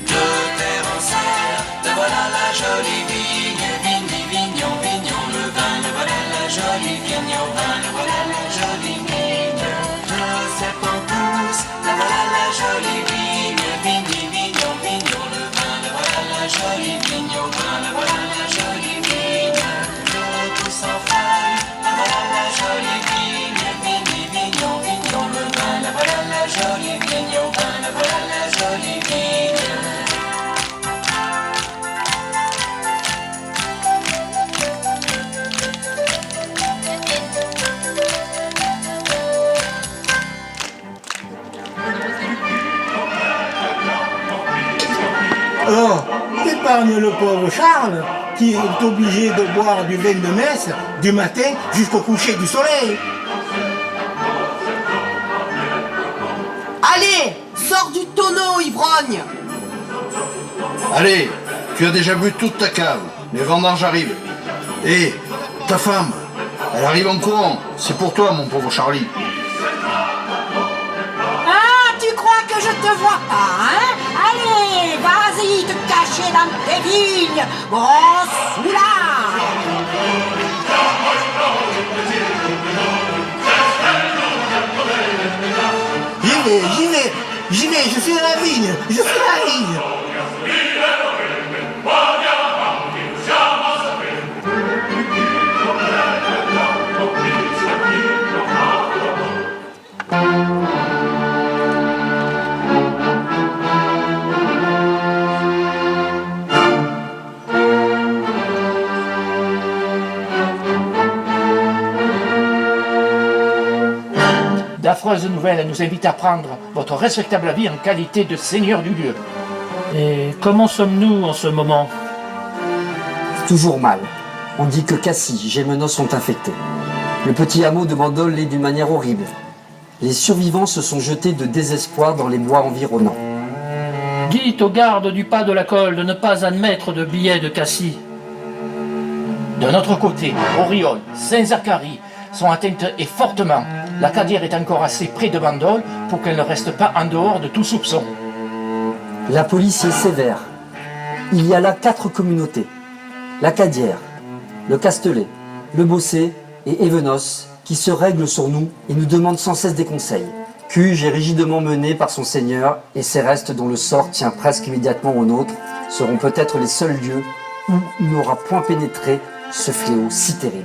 De terre en serre, la voilà la jolie vigne, vigne, vignon, vignon, le vin, la voilà la jolie vigne au vin, la voilà la jolie vigne. De serpent pousse, la voilà la jolie vigne, vigne, vignon, vignon, le vin, la voilà la jolie vigne au vin, la voilà la jolie vigne. De tous en feuille, la voilà la jolie vigne, vigne, vignon, vignon, le vin, la voilà la jolie vigne au vin, la voilà la jolie vigne. Oh, épargne le pauvre Charles, qui est obligé de boire du vin de messe du matin jusqu'au coucher du soleil. Allez, sors du tonneau, ivrogne! Allez, tu as déjà bu toute ta cave. Les vendanges arrivent. Et ta femme, elle arrive en courant. C'est pour toi, mon pauvre Charlie. Ah, tu crois que je te vois pas, hein? Allez, vas-y, te cacher dans tes vignes, gros soulard! J'y vais, je suis à la vigne, je suis à la vigne. D'affreuses nouvelles nous invitent à prendre votre respectable avis en qualité de seigneur du lieu. Et comment sommes-nous en ce moment? Toujours mal. On dit que Cassis, Gémenos sont infectés. Le petit hameau de Bandol l'est d'une manière horrible. Les survivants se sont jetés de désespoir dans les bois environnants. Dites aux gardes du pas de la colle de ne pas admettre de billets de Cassis. De notre côté, Auriol, Saint-Zacharie sont atteintes et fortement. La Cadière est encore assez près de Bandol pour qu'elle ne reste pas en dehors de tout soupçon. La police est sévère. Il y a là 4 communautés. La Cadière, le Castelet, le Bossé et Évenos qui se règlent sur nous et nous demandent sans cesse des conseils. Cuge est rigidement mené par son seigneur et ses restes dont le sort tient presque immédiatement au nôtre seront peut-être les seuls lieux où il n'aura point pénétré ce fléau si terrible.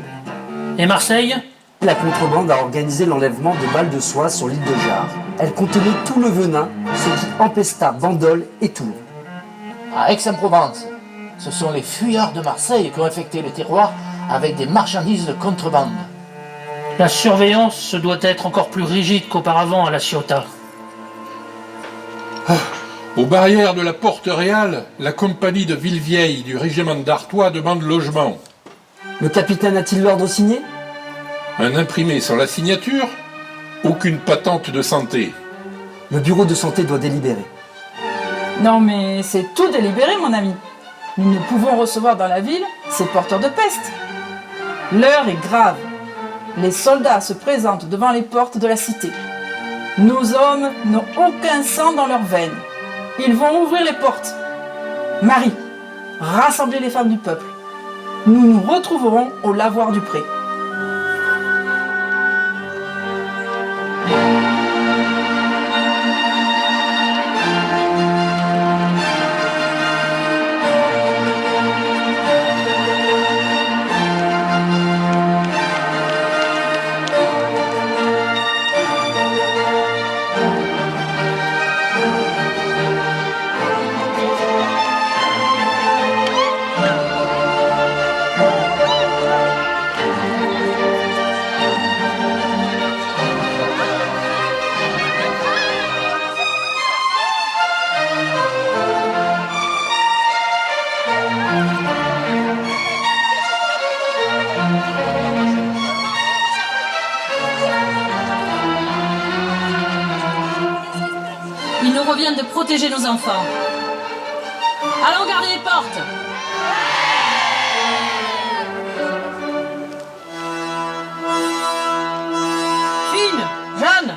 Et Marseille? La contrebande a organisé l'enlèvement de balles de soie sur l'île de Jard. Elle contenait tout le venin, ce qui empesta Bandol et Toulon. À Aix-en-Provence, ce sont les fuyards de Marseille qui ont infecté le terroir avec des marchandises de contrebande. La surveillance doit être encore plus rigide qu'auparavant à La Ciotat. Aux barrières de la Porte Réale, la compagnie de Villevieille du régiment d'Artois demande logement. Le capitaine a-t-il l'ordre signé? Un imprimé sans la signature? Aucune patente de santé. Le bureau de santé doit délibérer. Non mais c'est tout délibéré, mon ami. Nous ne pouvons recevoir dans la ville ces porteurs de peste. L'heure est grave. Les soldats se présentent devant les portes de la cité. Nos hommes n'ont aucun sang dans leurs veines. Ils vont ouvrir les portes. Marie, rassemblez les femmes du peuple. Nous nous retrouverons au lavoir du pré. moyens de protéger nos enfants. Allons garder les portes. Fine, Jeanne,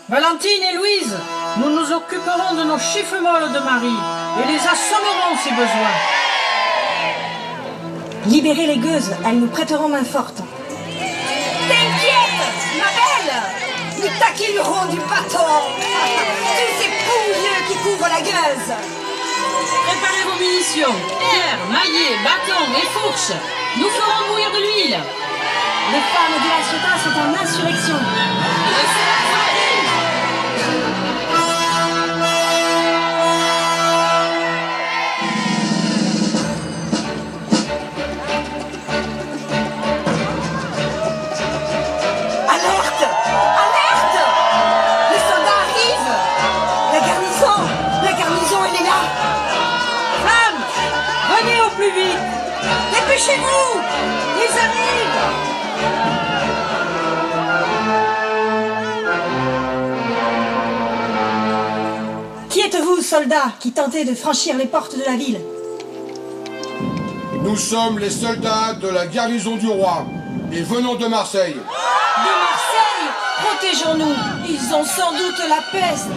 Valentine et Louise, nous nous occuperons de nos chiffres molles de Marie et les assommerons si besoin. Libérez les gueuses, elles nous prêteront main forte. T'inquiète, ma belle. Nous taquinerons du bâton. Tous ces pouilleux qui couvrent la gueuse. Préparez vos munitions. Pierre, maillet, bâton et fourche. Nous ferons bouillir de l'huile. Les femmes de la Ciotat sont en insurrection. Alerte! Alerte! Les soldats arrivent! La garnison elle est là! Femmes, venez au plus vite. Dépêchez-vous! Ils arrivent! Qui êtes-vous, soldats, qui tentez de franchir les portes de la ville? Nous sommes les soldats de la garnison du roi et venons de Marseille. De Marseille? Protégeons-nous! Ils ont sans doute la peste!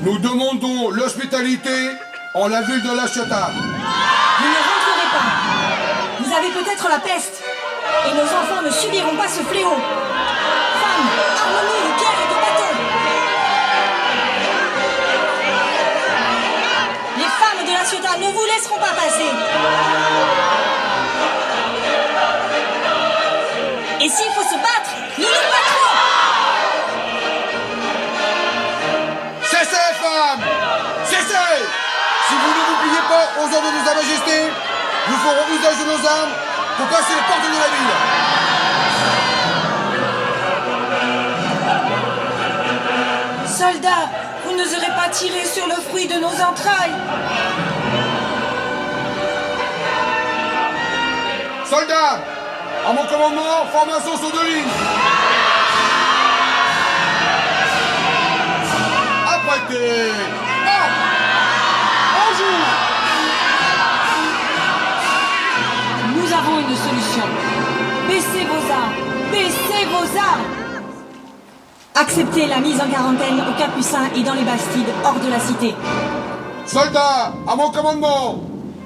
Nous demandons l'hospitalité en la ville de La Ciotat. Vous ne rentrerez pas! Vous avez peut-être la peste! Et nos enfants ne subiront pas ce fléau! Femmes, armez-nous de pierres et de bâtons! Les femmes de La Ciotat ne vous laisseront pas passer! Et s'il faut se battre, nous nous battrons! Cessez, femmes! Cessez! Si vous ne vous pliez pas aux ordres de Sa Majesté, nous ferons usage de nos armes pour passer les portes de la ville. Soldats, vous n'oserez pas tirer sur le fruit de nos entrailles! Soldats, à mon commandement, formation sur 2 lignes. Apprêtez. On joue. Nous avons une solution. Baissez vos armes! Baissez vos armes! Acceptez la mise en quarantaine aux Capucins et dans les Bastides, hors de la cité. Soldats, à mon commandement,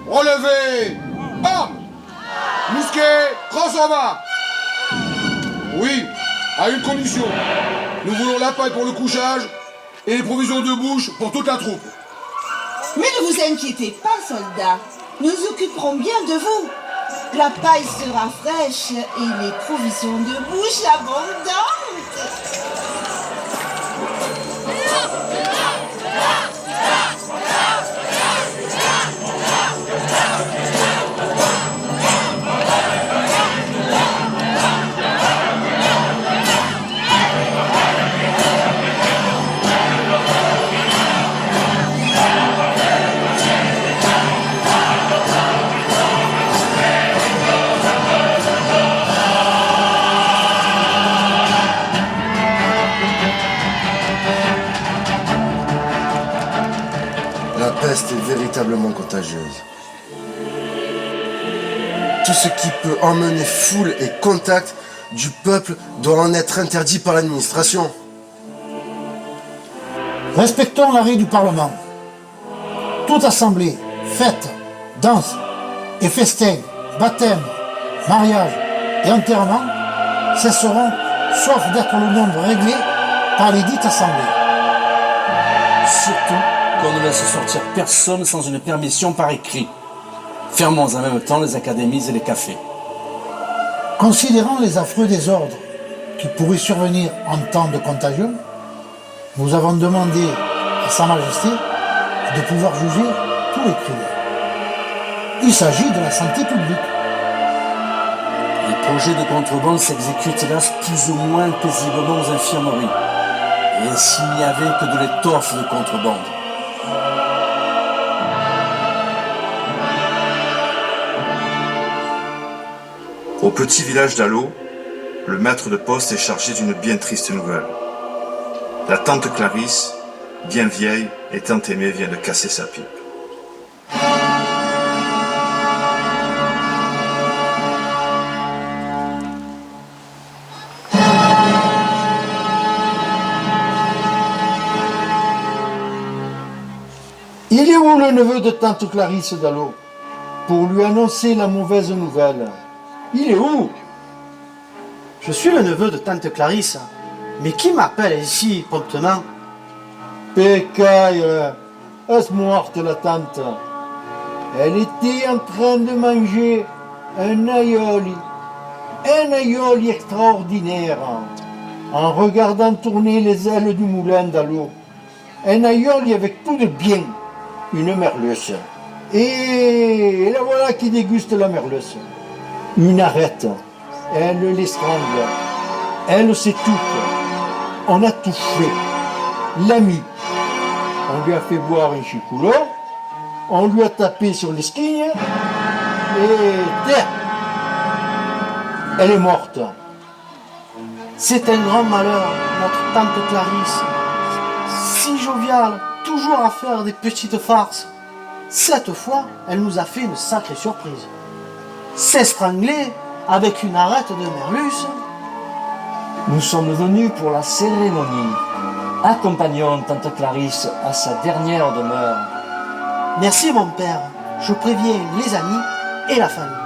relevez. Armes. Mousquet, crosse en bas. Oui, à une condition. Nous voulons la paille pour le couchage et les provisions de bouche pour toute la troupe. Mais ne vous inquiétez pas, soldats. Nous nous occuperons bien de vous. La paille sera fraîche et les provisions de bouche abondantes. La peste est véritablement contagieuse. Tout ce qui peut emmener foule et contact du peuple doit en être interdit par l'administration. Respectons l'arrêt du Parlement. Toute assemblée, fête, danse et festin, baptême, mariage et enterrement cesseront, sauf d'être le nombre réglé par les dites assemblées. Surtout qu'on ne laisse sortir personne sans une permission par écrit. Fermons en même temps les académies et les cafés. Considérant les affreux désordres qui pourraient survenir en temps de contagion, nous avons demandé à Sa Majesté de pouvoir juger tous les crimes. Il s'agit de la santé publique. Les projets de contrebande s'exécutent hélas plus ou moins paisiblement aux infirmeries. Et s'il n'y avait que de l'étoffe de contrebande. Au petit village d'Allo, le maître de poste est chargé d'une bien triste nouvelle. La tante Clarisse, bien vieille et tant aimée, vient de casser sa pipe. Il est où le neveu de tante Clarisse Dallot pour lui annoncer la mauvaise nouvelle? Il est où? Je suis le neveu de tante Clarisse. Mais qui m'appelle ici promptement? Pécaille, est-ce morte la tante? Elle était en train de manger un aioli extraordinaire, en regardant tourner les ailes du moulin d'Allot. Un aioli avec tout de bien, une merluce. Et la voilà qui déguste la merluce. Une arête, elle l'estrangle, elle s'étouffe. On a tout fait. L'ami, on lui a fait boire un chicoulot, on lui a tapé sur l'esquille, et tiens, elle est morte. C'est un grand malheur, notre tante Clarisse. Si joviale, toujours à faire des petites farces. Cette fois, elle nous a fait une sacrée surprise. S'étrangler avec une arête de merluce. Nous sommes venus pour la cérémonie. Accompagnons tante Clarisse à sa dernière demeure. Merci mon père, je préviens les amis et la famille.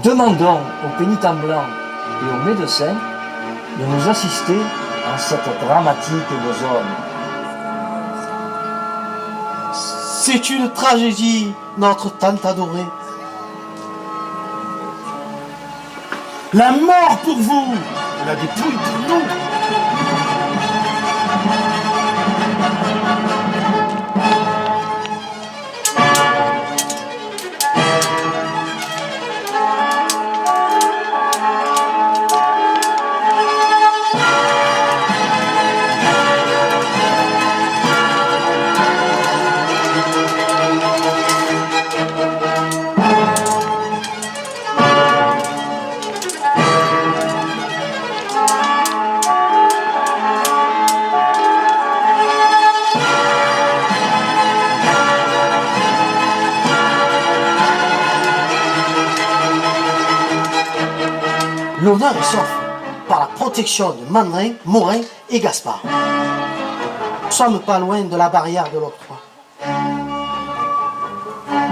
Demandons aux pénitents blancs et aux médecins de nous assister en cette dramatique besogne. C'est une tragédie, notre tante adorée. La mort pour vous, la dépouille pour nous. L'honneur est sauf par la protection de Mandrin, Morin et Gaspard. Nous sommes pas loin de la barrière de l'octroi.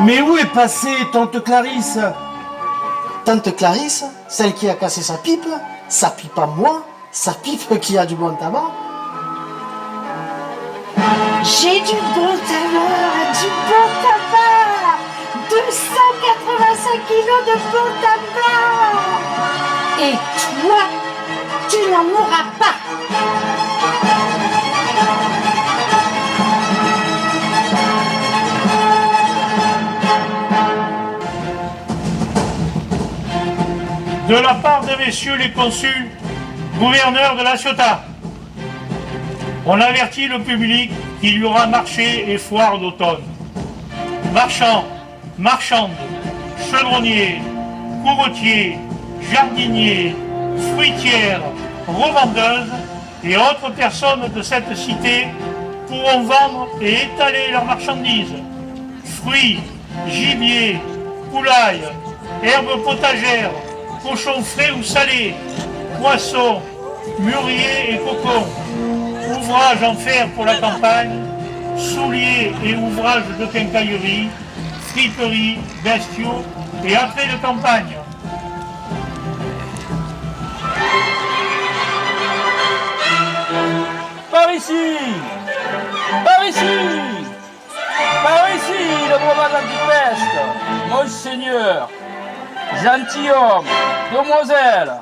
Mais où est passée tante Clarisse? Tante Clarisse, celle qui a cassé sa pipe à moi, sa pipe qui a du bon tabac. J'ai du bon tabac, 285 kilos de bon tabac. Et toi, tu n'en mourras pas. De la part de messieurs les consuls, gouverneurs de la Ciotat, on avertit le public qu'il y aura marché et foire d'automne. Marchands, marchandes, chaudronniers, couretiers, jardiniers, fruitières, revendeuses et autres personnes de cette cité pourront vendre et étaler leurs marchandises. Fruits, gibier, poulailles, herbes potagères, cochons frais ou salés, poissons, mûriers et cocons, ouvrages en fer pour la campagne, souliers et ouvrages de quincaillerie, friperies, bestiaux et attraits de campagne. Par ici! Par ici! Par ici, le breuvage antipeste! Monseigneur! Gentilhomme! Demoiselle!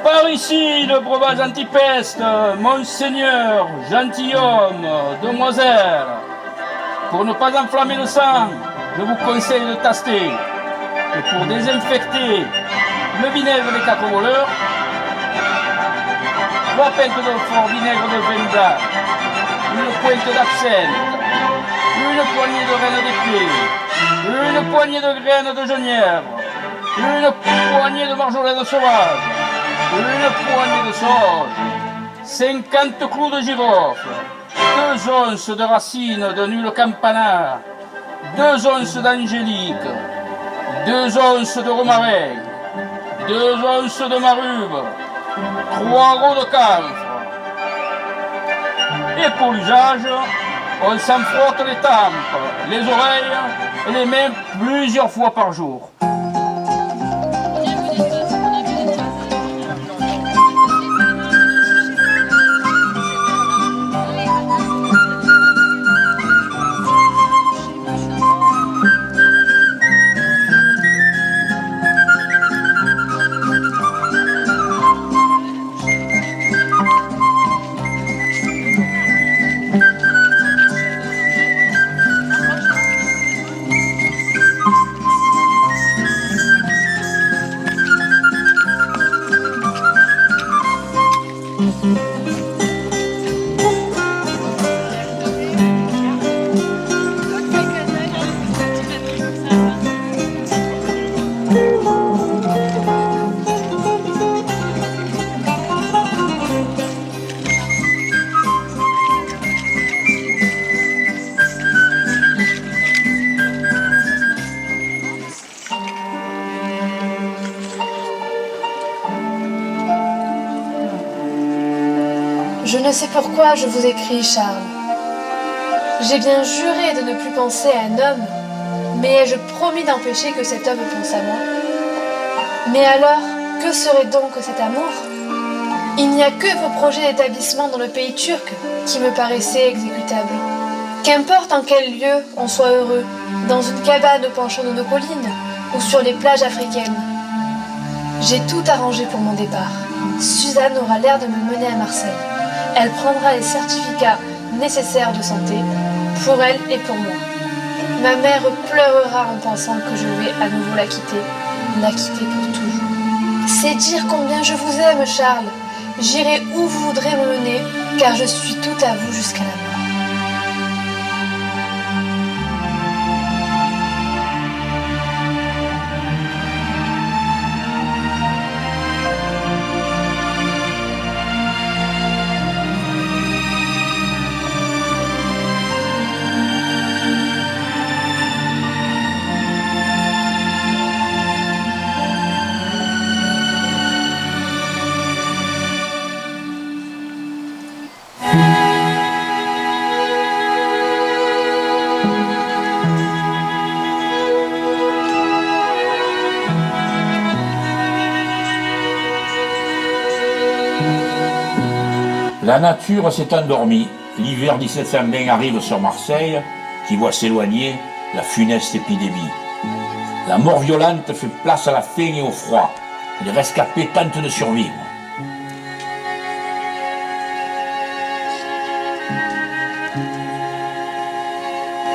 Par ici, le breuvage antipeste! Monseigneur! Gentilhomme! Demoiselle! Pour ne pas enflammer le sang, je vous conseille de taster. Et pour désinfecter le vinaigre des 4 voleurs, 3 pintes de fort vinaigre de vin blanc, une pointe d'absinthe, une poignée de graines d'épier, une poignée de graines de genièvre, une poignée de marjolaine sauvage, une poignée de sauge, 50 clous de girofle, 2 onces de racines de huile campanard, 2 onces d'angélique, 2 onces de romarin, 2 onces de marube, 3 rots de camphre. Et pour l'usage, on s'en frotte les tempes, les oreilles et les mains plusieurs fois par jour. Je ne sais pourquoi je vous écris, Charles. J'ai bien juré de ne plus penser à un homme, mais ai-je promis d'empêcher que cet homme pense à moi? Mais alors, que serait donc cet amour? Il n'y a que vos projets d'établissement dans le pays turc qui me paraissaient exécutables. Qu'importe en quel lieu on soit heureux, dans une cabane au penchant de nos collines ou sur les plages africaines. J'ai tout arrangé pour mon départ. Suzanne aura l'air de me mener à Marseille. Elle prendra les certificats nécessaires de santé, pour elle et pour moi. Ma mère pleurera en pensant que je vais à nouveau la quitter pour toujours. C'est dire combien je vous aime, Charles. J'irai où vous voudrez me mener, car je suis tout à vous jusqu'à la mort. La nature s'est endormie. L'hiver 1720 arrive sur Marseille, qui voit s'éloigner la funeste épidémie. La mort violente fait place à la faim et au froid. Les rescapés tentent de survivre.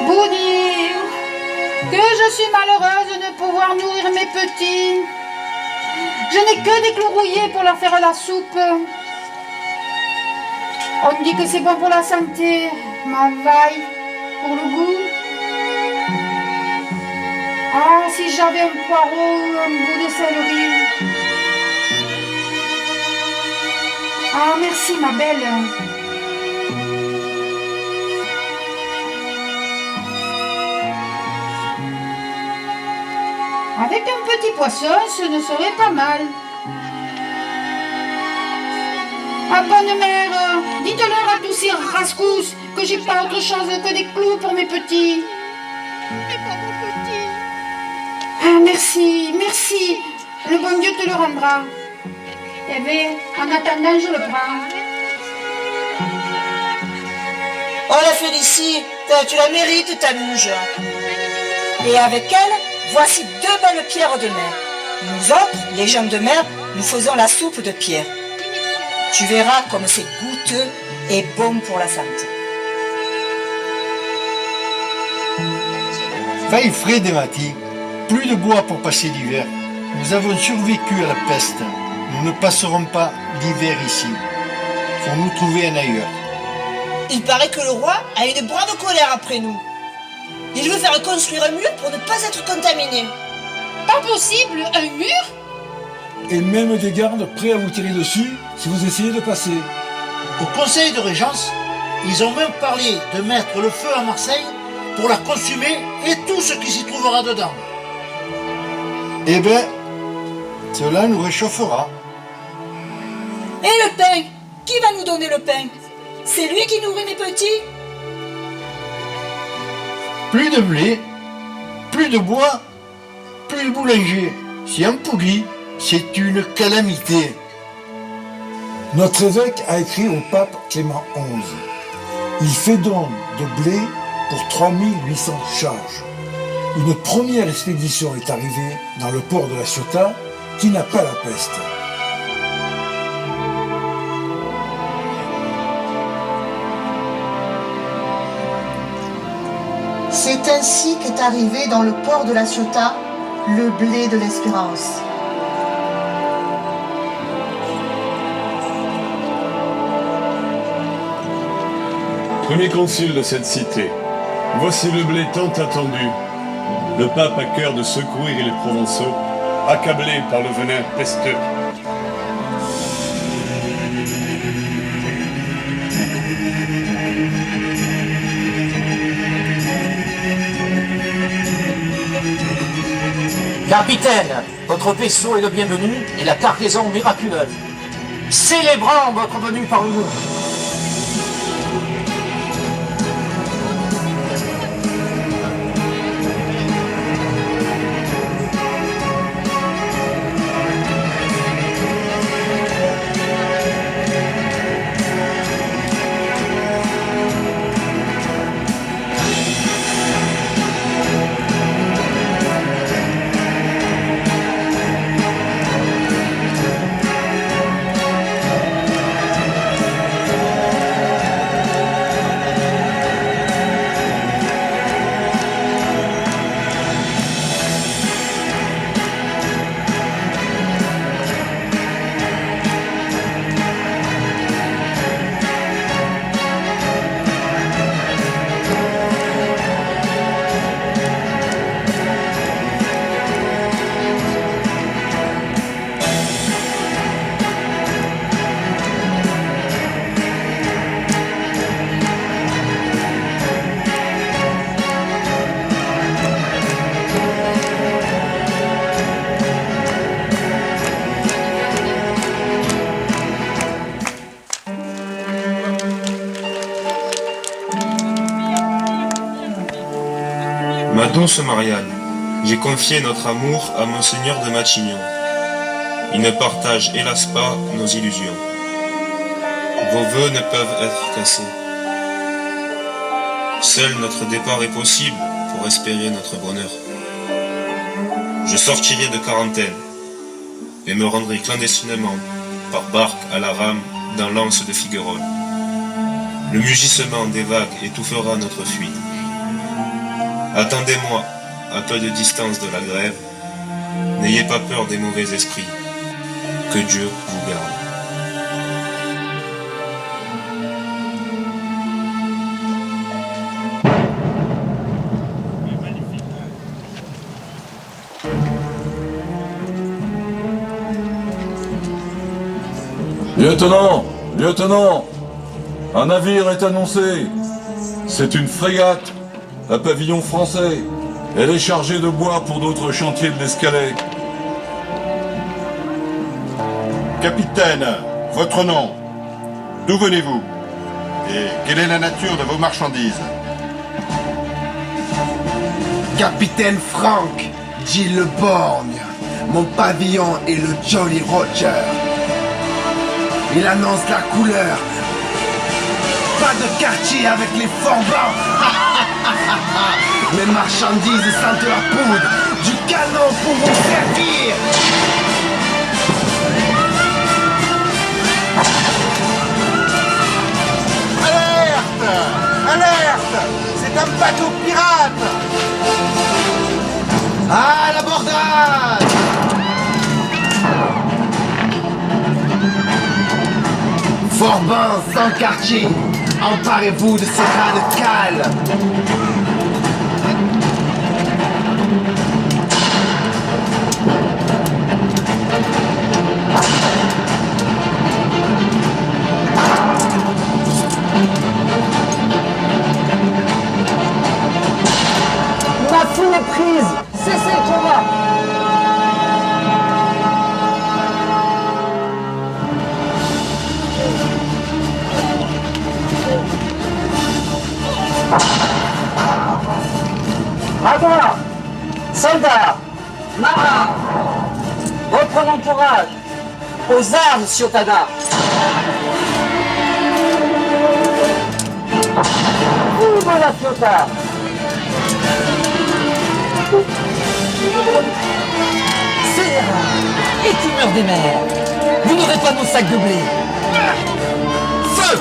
Vous dire que je suis malheureuse de ne pouvoir nourrir mes petits. Je n'ai que des clous rouillés pour leur faire la soupe. On dit que c'est bon pour la santé, ma vaille, pour le goût. Ah, si j'avais un poireau ou un bout de céleri. Ah, merci, ma belle. Avec un petit poisson, ce ne serait pas mal. Ah, bonne mère, dites-leur à tous ces rascous que j'ai pas autre chose que des clous pour mes petits. Ah, merci, merci. Le bon Dieu te le rendra. Eh bien, en attendant, je le prends. Oh, la Félicie, tu la mérites, ta luge. Et avec elle, voici 2 belles pierres de mer. Nous autres, les gens de mer, nous faisons la soupe de pierre. Tu verras comme c'est goûteux et bon pour la santé. Va il frais des matis. Plus de bois pour passer l'hiver. Nous avons survécu à la peste. Nous ne passerons pas l'hiver ici. Faut nous trouver un ailleurs. Il paraît que le roi a une brave colère après nous. Il veut faire construire un mur pour ne pas être contaminé. Pas possible, un mur? Et même des gardes prêts à vous tirer dessus si vous essayez de passer. Au conseil de régence, ils ont même parlé de mettre le feu à Marseille pour la consumer et tout ce qui s'y trouvera dedans. Eh ben, cela nous réchauffera. Et le pain? Qui va nous donner le pain? C'est lui qui nourrit mes petits? Plus de blé, plus de bois, plus de boulanger. Si un poulie, c'est une calamité. Notre évêque a écrit au pape Clément XI. Il fait don de blé pour 3800 charges. Une première expédition est arrivée dans le port de la Ciotat qui n'a pas la peste. C'est ainsi qu'est arrivé dans le port de la Ciotat le blé de l'espérance. Premier concile de cette cité, voici le blé tant attendu. Le pape a cœur de secourir les Provençaux, accablés par le venin pesteux. Capitaine, votre vaisseau est le bienvenu et la cargaison miraculeuse. Célébrons votre venue parmi nous. Ma douce Marianne, j'ai confié notre amour à Monseigneur de Matignon. Il ne partage hélas pas nos illusions. Vos vœux ne peuvent être cassés. Seul notre départ est possible pour espérer notre bonheur. Je sortirai de quarantaine et me rendrai clandestinement par barque à la rame dans l'anse de Figueroles. Le mugissement des vagues étouffera notre fuite. Attendez-moi à peu de distance de la grève. N'ayez pas peur des mauvais esprits. Que Dieu vous garde. Lieutenant, lieutenant, un navire est annoncé. C'est une frégate à pavillon français. Elle est chargée de bois pour d'autres chantiers de l'Escalet. Capitaine, votre nom, d'où venez-vous? Et quelle est la nature de vos marchandises? Capitaine Frank, dit le Borgne. Mon pavillon est le Jolly Roger. Il annonce la couleur. Pas de quartier avec les forbans. Mes marchandises sentent la poudre. Du canon pour vous servir. Alerte! Alerte! C'est un bateau pirate! À l'abordage! Forban sans quartier, emparez-vous de ces rats de cale. est prise. Cessez le combat. Bravo, soldats, marins, reprenons courage. Aux armes, Ciotada. Vive la Ciotat. Scélérat, écumeur des mers, vous n'aurez pas nos sacs de blé. Feu!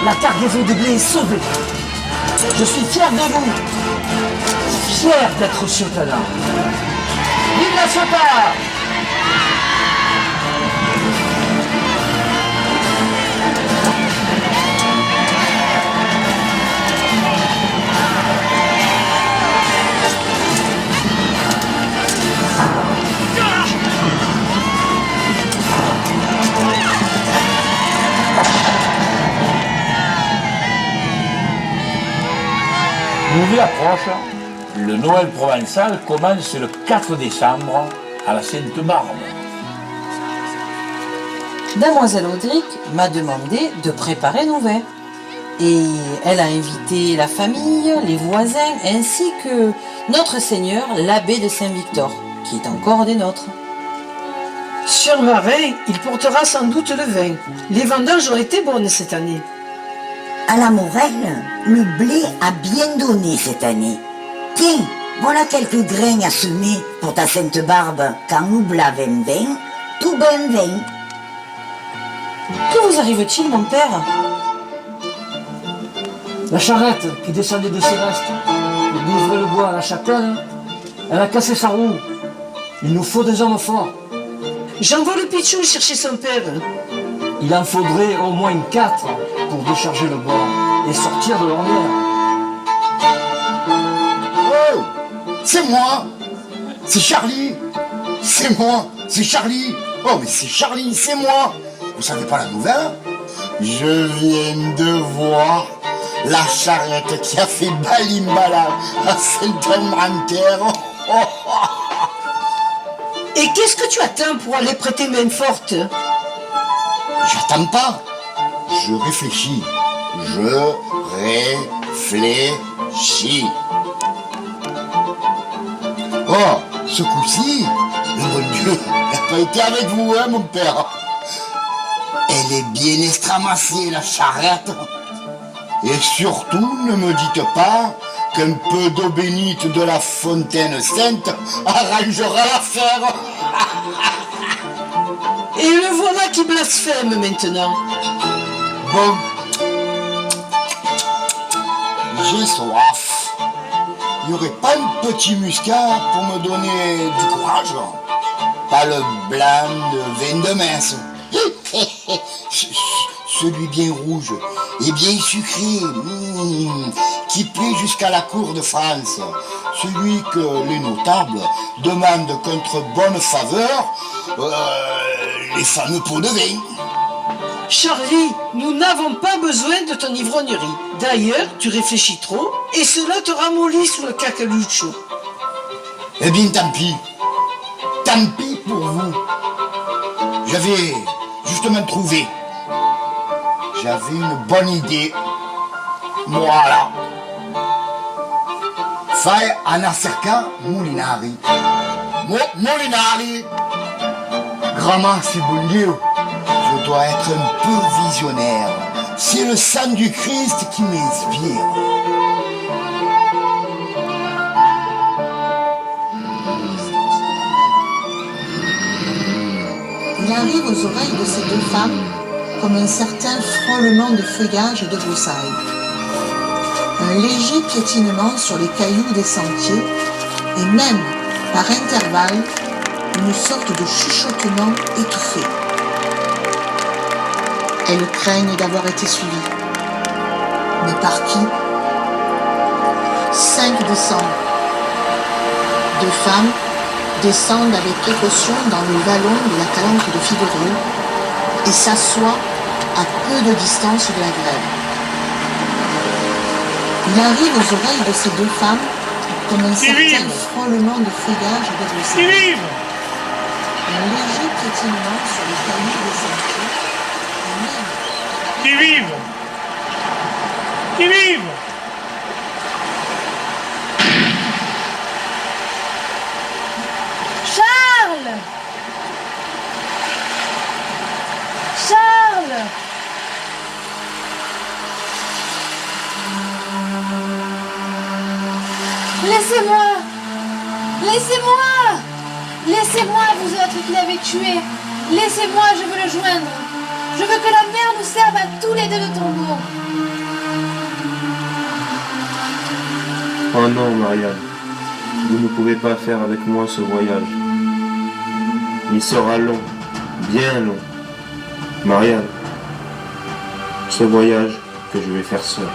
La cargaison de blé est sauvée. Je suis fier de vous. Fier d'être Ciotada. Vive la Ciotat! Nouveau approche, le Noël provençal commence le 4 décembre à la Sainte-Barbe. Mademoiselle Audric m'a demandé de préparer nos vins. Et elle a invité la famille, les voisins, ainsi que notre Seigneur, l'abbé de Saint-Victor, qui est encore des nôtres. Sur Marin, il portera sans doute le vin. Les vendanges ont été bonnes cette année. À la Morelle, le blé a bien donné cette année. Tiens, voilà quelques grains à semer pour ta Sainte-Barbe, quand nous blavons vin, tout ben vin. Que vous arrive-t-il, mon père? La charrette qui descendait de Céleste pour livrer le bois à la chapelle, elle a cassé sa roue. Il nous faut des hommes forts. J'envoie le Pichou chercher son père. Il en faudrait au moins 4 pour décharger le bois et sortir de l'ornière. Oh, c'est moi. C'est Charlie. C'est moi. C'est Charlie. Oh, mais c'est Charlie, c'est moi. Vous savez pas la nouvelle? Je viens de voir la charrette qui a fait balimbala à Saint-Anne-Ranterre. Et qu'est-ce que tu attends pour aller prêter main forte? J'attends pas. Je réfléchis. Je réfléchis. Oh, ce coup-ci, le bon Dieu n'a pas été avec vous, hein, mon père. Elle est bien estramassée, la charrette. Et surtout, ne me dites pas qu'un peu d'eau bénite de la fontaine sainte arrangera l'affaire. Et le voilà qui blasphème maintenant. Bon, j'ai soif. Il n'y aurait pas un petit muscat pour me donner du courage? Pas le blanc de vin de messe. Celui bien rouge et bien sucré, qui plaît jusqu'à la cour de France. Celui que les notables demandent contre bonne faveur, les fameux pots de vin. Charlie, nous n'avons pas besoin de ton ivrognerie. D'ailleurs, tu réfléchis trop et cela te ramollit sous le cacalucho. Eh bien, tant pis. Tant pis pour vous. J'avais justement trouvé. J'avais une bonne idée. Voilà. Fai ana cerca Molinari. Molinari. Grand c'est bon Dieu. Je dois être un peu visionnaire. C'est le sang du Christ qui m'inspire. Il arrive aux oreilles de ces deux femmes comme un certain frôlement de feuillage et de broussailles. Un léger piétinement sur les cailloux des sentiers et même, par intervalles, une sorte de chuchotement étouffé. Elles craignent d'avoir été suivies. Mais par qui? 5 décembre. 2 femmes, descendent avec précaution dans le vallon de la calanque de Figuereux et s'assoient à peu de distance de la grève. Il arrive aux oreilles de ces deux femmes comme un certain frôlement de feuillage et de broussailles. Un léger piétinement sur les cailloux des sentiers. Qui vive! Qui vive! Charles! Charles! Laissez-moi! Laissez-moi! Laissez-moi, vous autres qui l'avez tué! Laissez-moi, je veux le joindre! Je veux que la mer nous serve à tous les deux de tombeau! Oh non, Marianne, vous ne pouvez pas faire avec moi ce voyage. Il sera long, bien long. Marianne, ce voyage que je vais faire seul.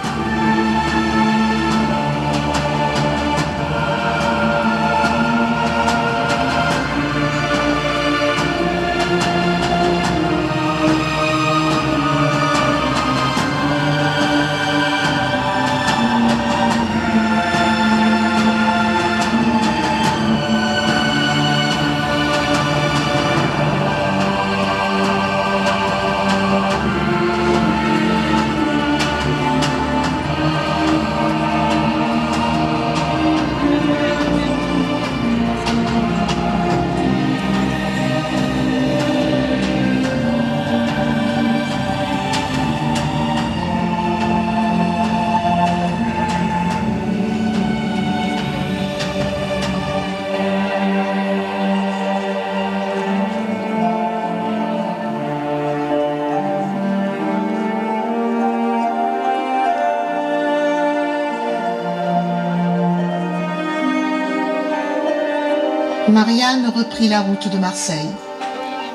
Marianne reprit la route de Marseille.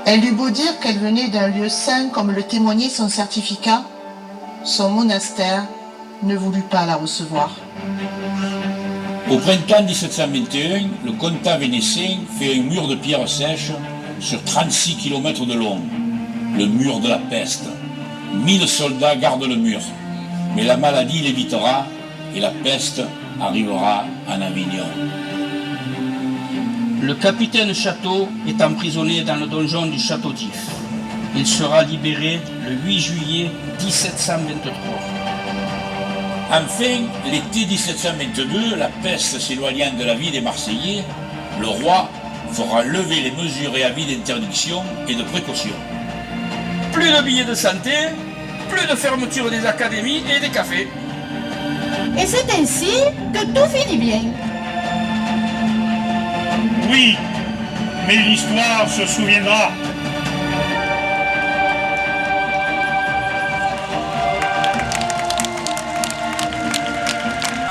Elle eut beau dire qu'elle venait d'un lieu saint comme le témoignait son certificat, son monastère ne voulut pas la recevoir. Au printemps 1721, le comtat vénétien fait un mur de pierre sèche sur 36 km de long, le mur de la peste. 1000 soldats gardent le mur, mais la maladie l'évitera et la peste arrivera en Avignon. Le capitaine Château est emprisonné dans le donjon du Château d'If. Il sera libéré le 8 juillet 1723. Enfin, l'été 1722, la peste s'éloignant de la vie des Marseillais, le roi fera lever les mesures et avis d'interdiction et de précaution. Plus de billets de santé, plus de fermeture des académies et des cafés. Et c'est ainsi que tout finit bien. Oui, mais l'histoire se souviendra.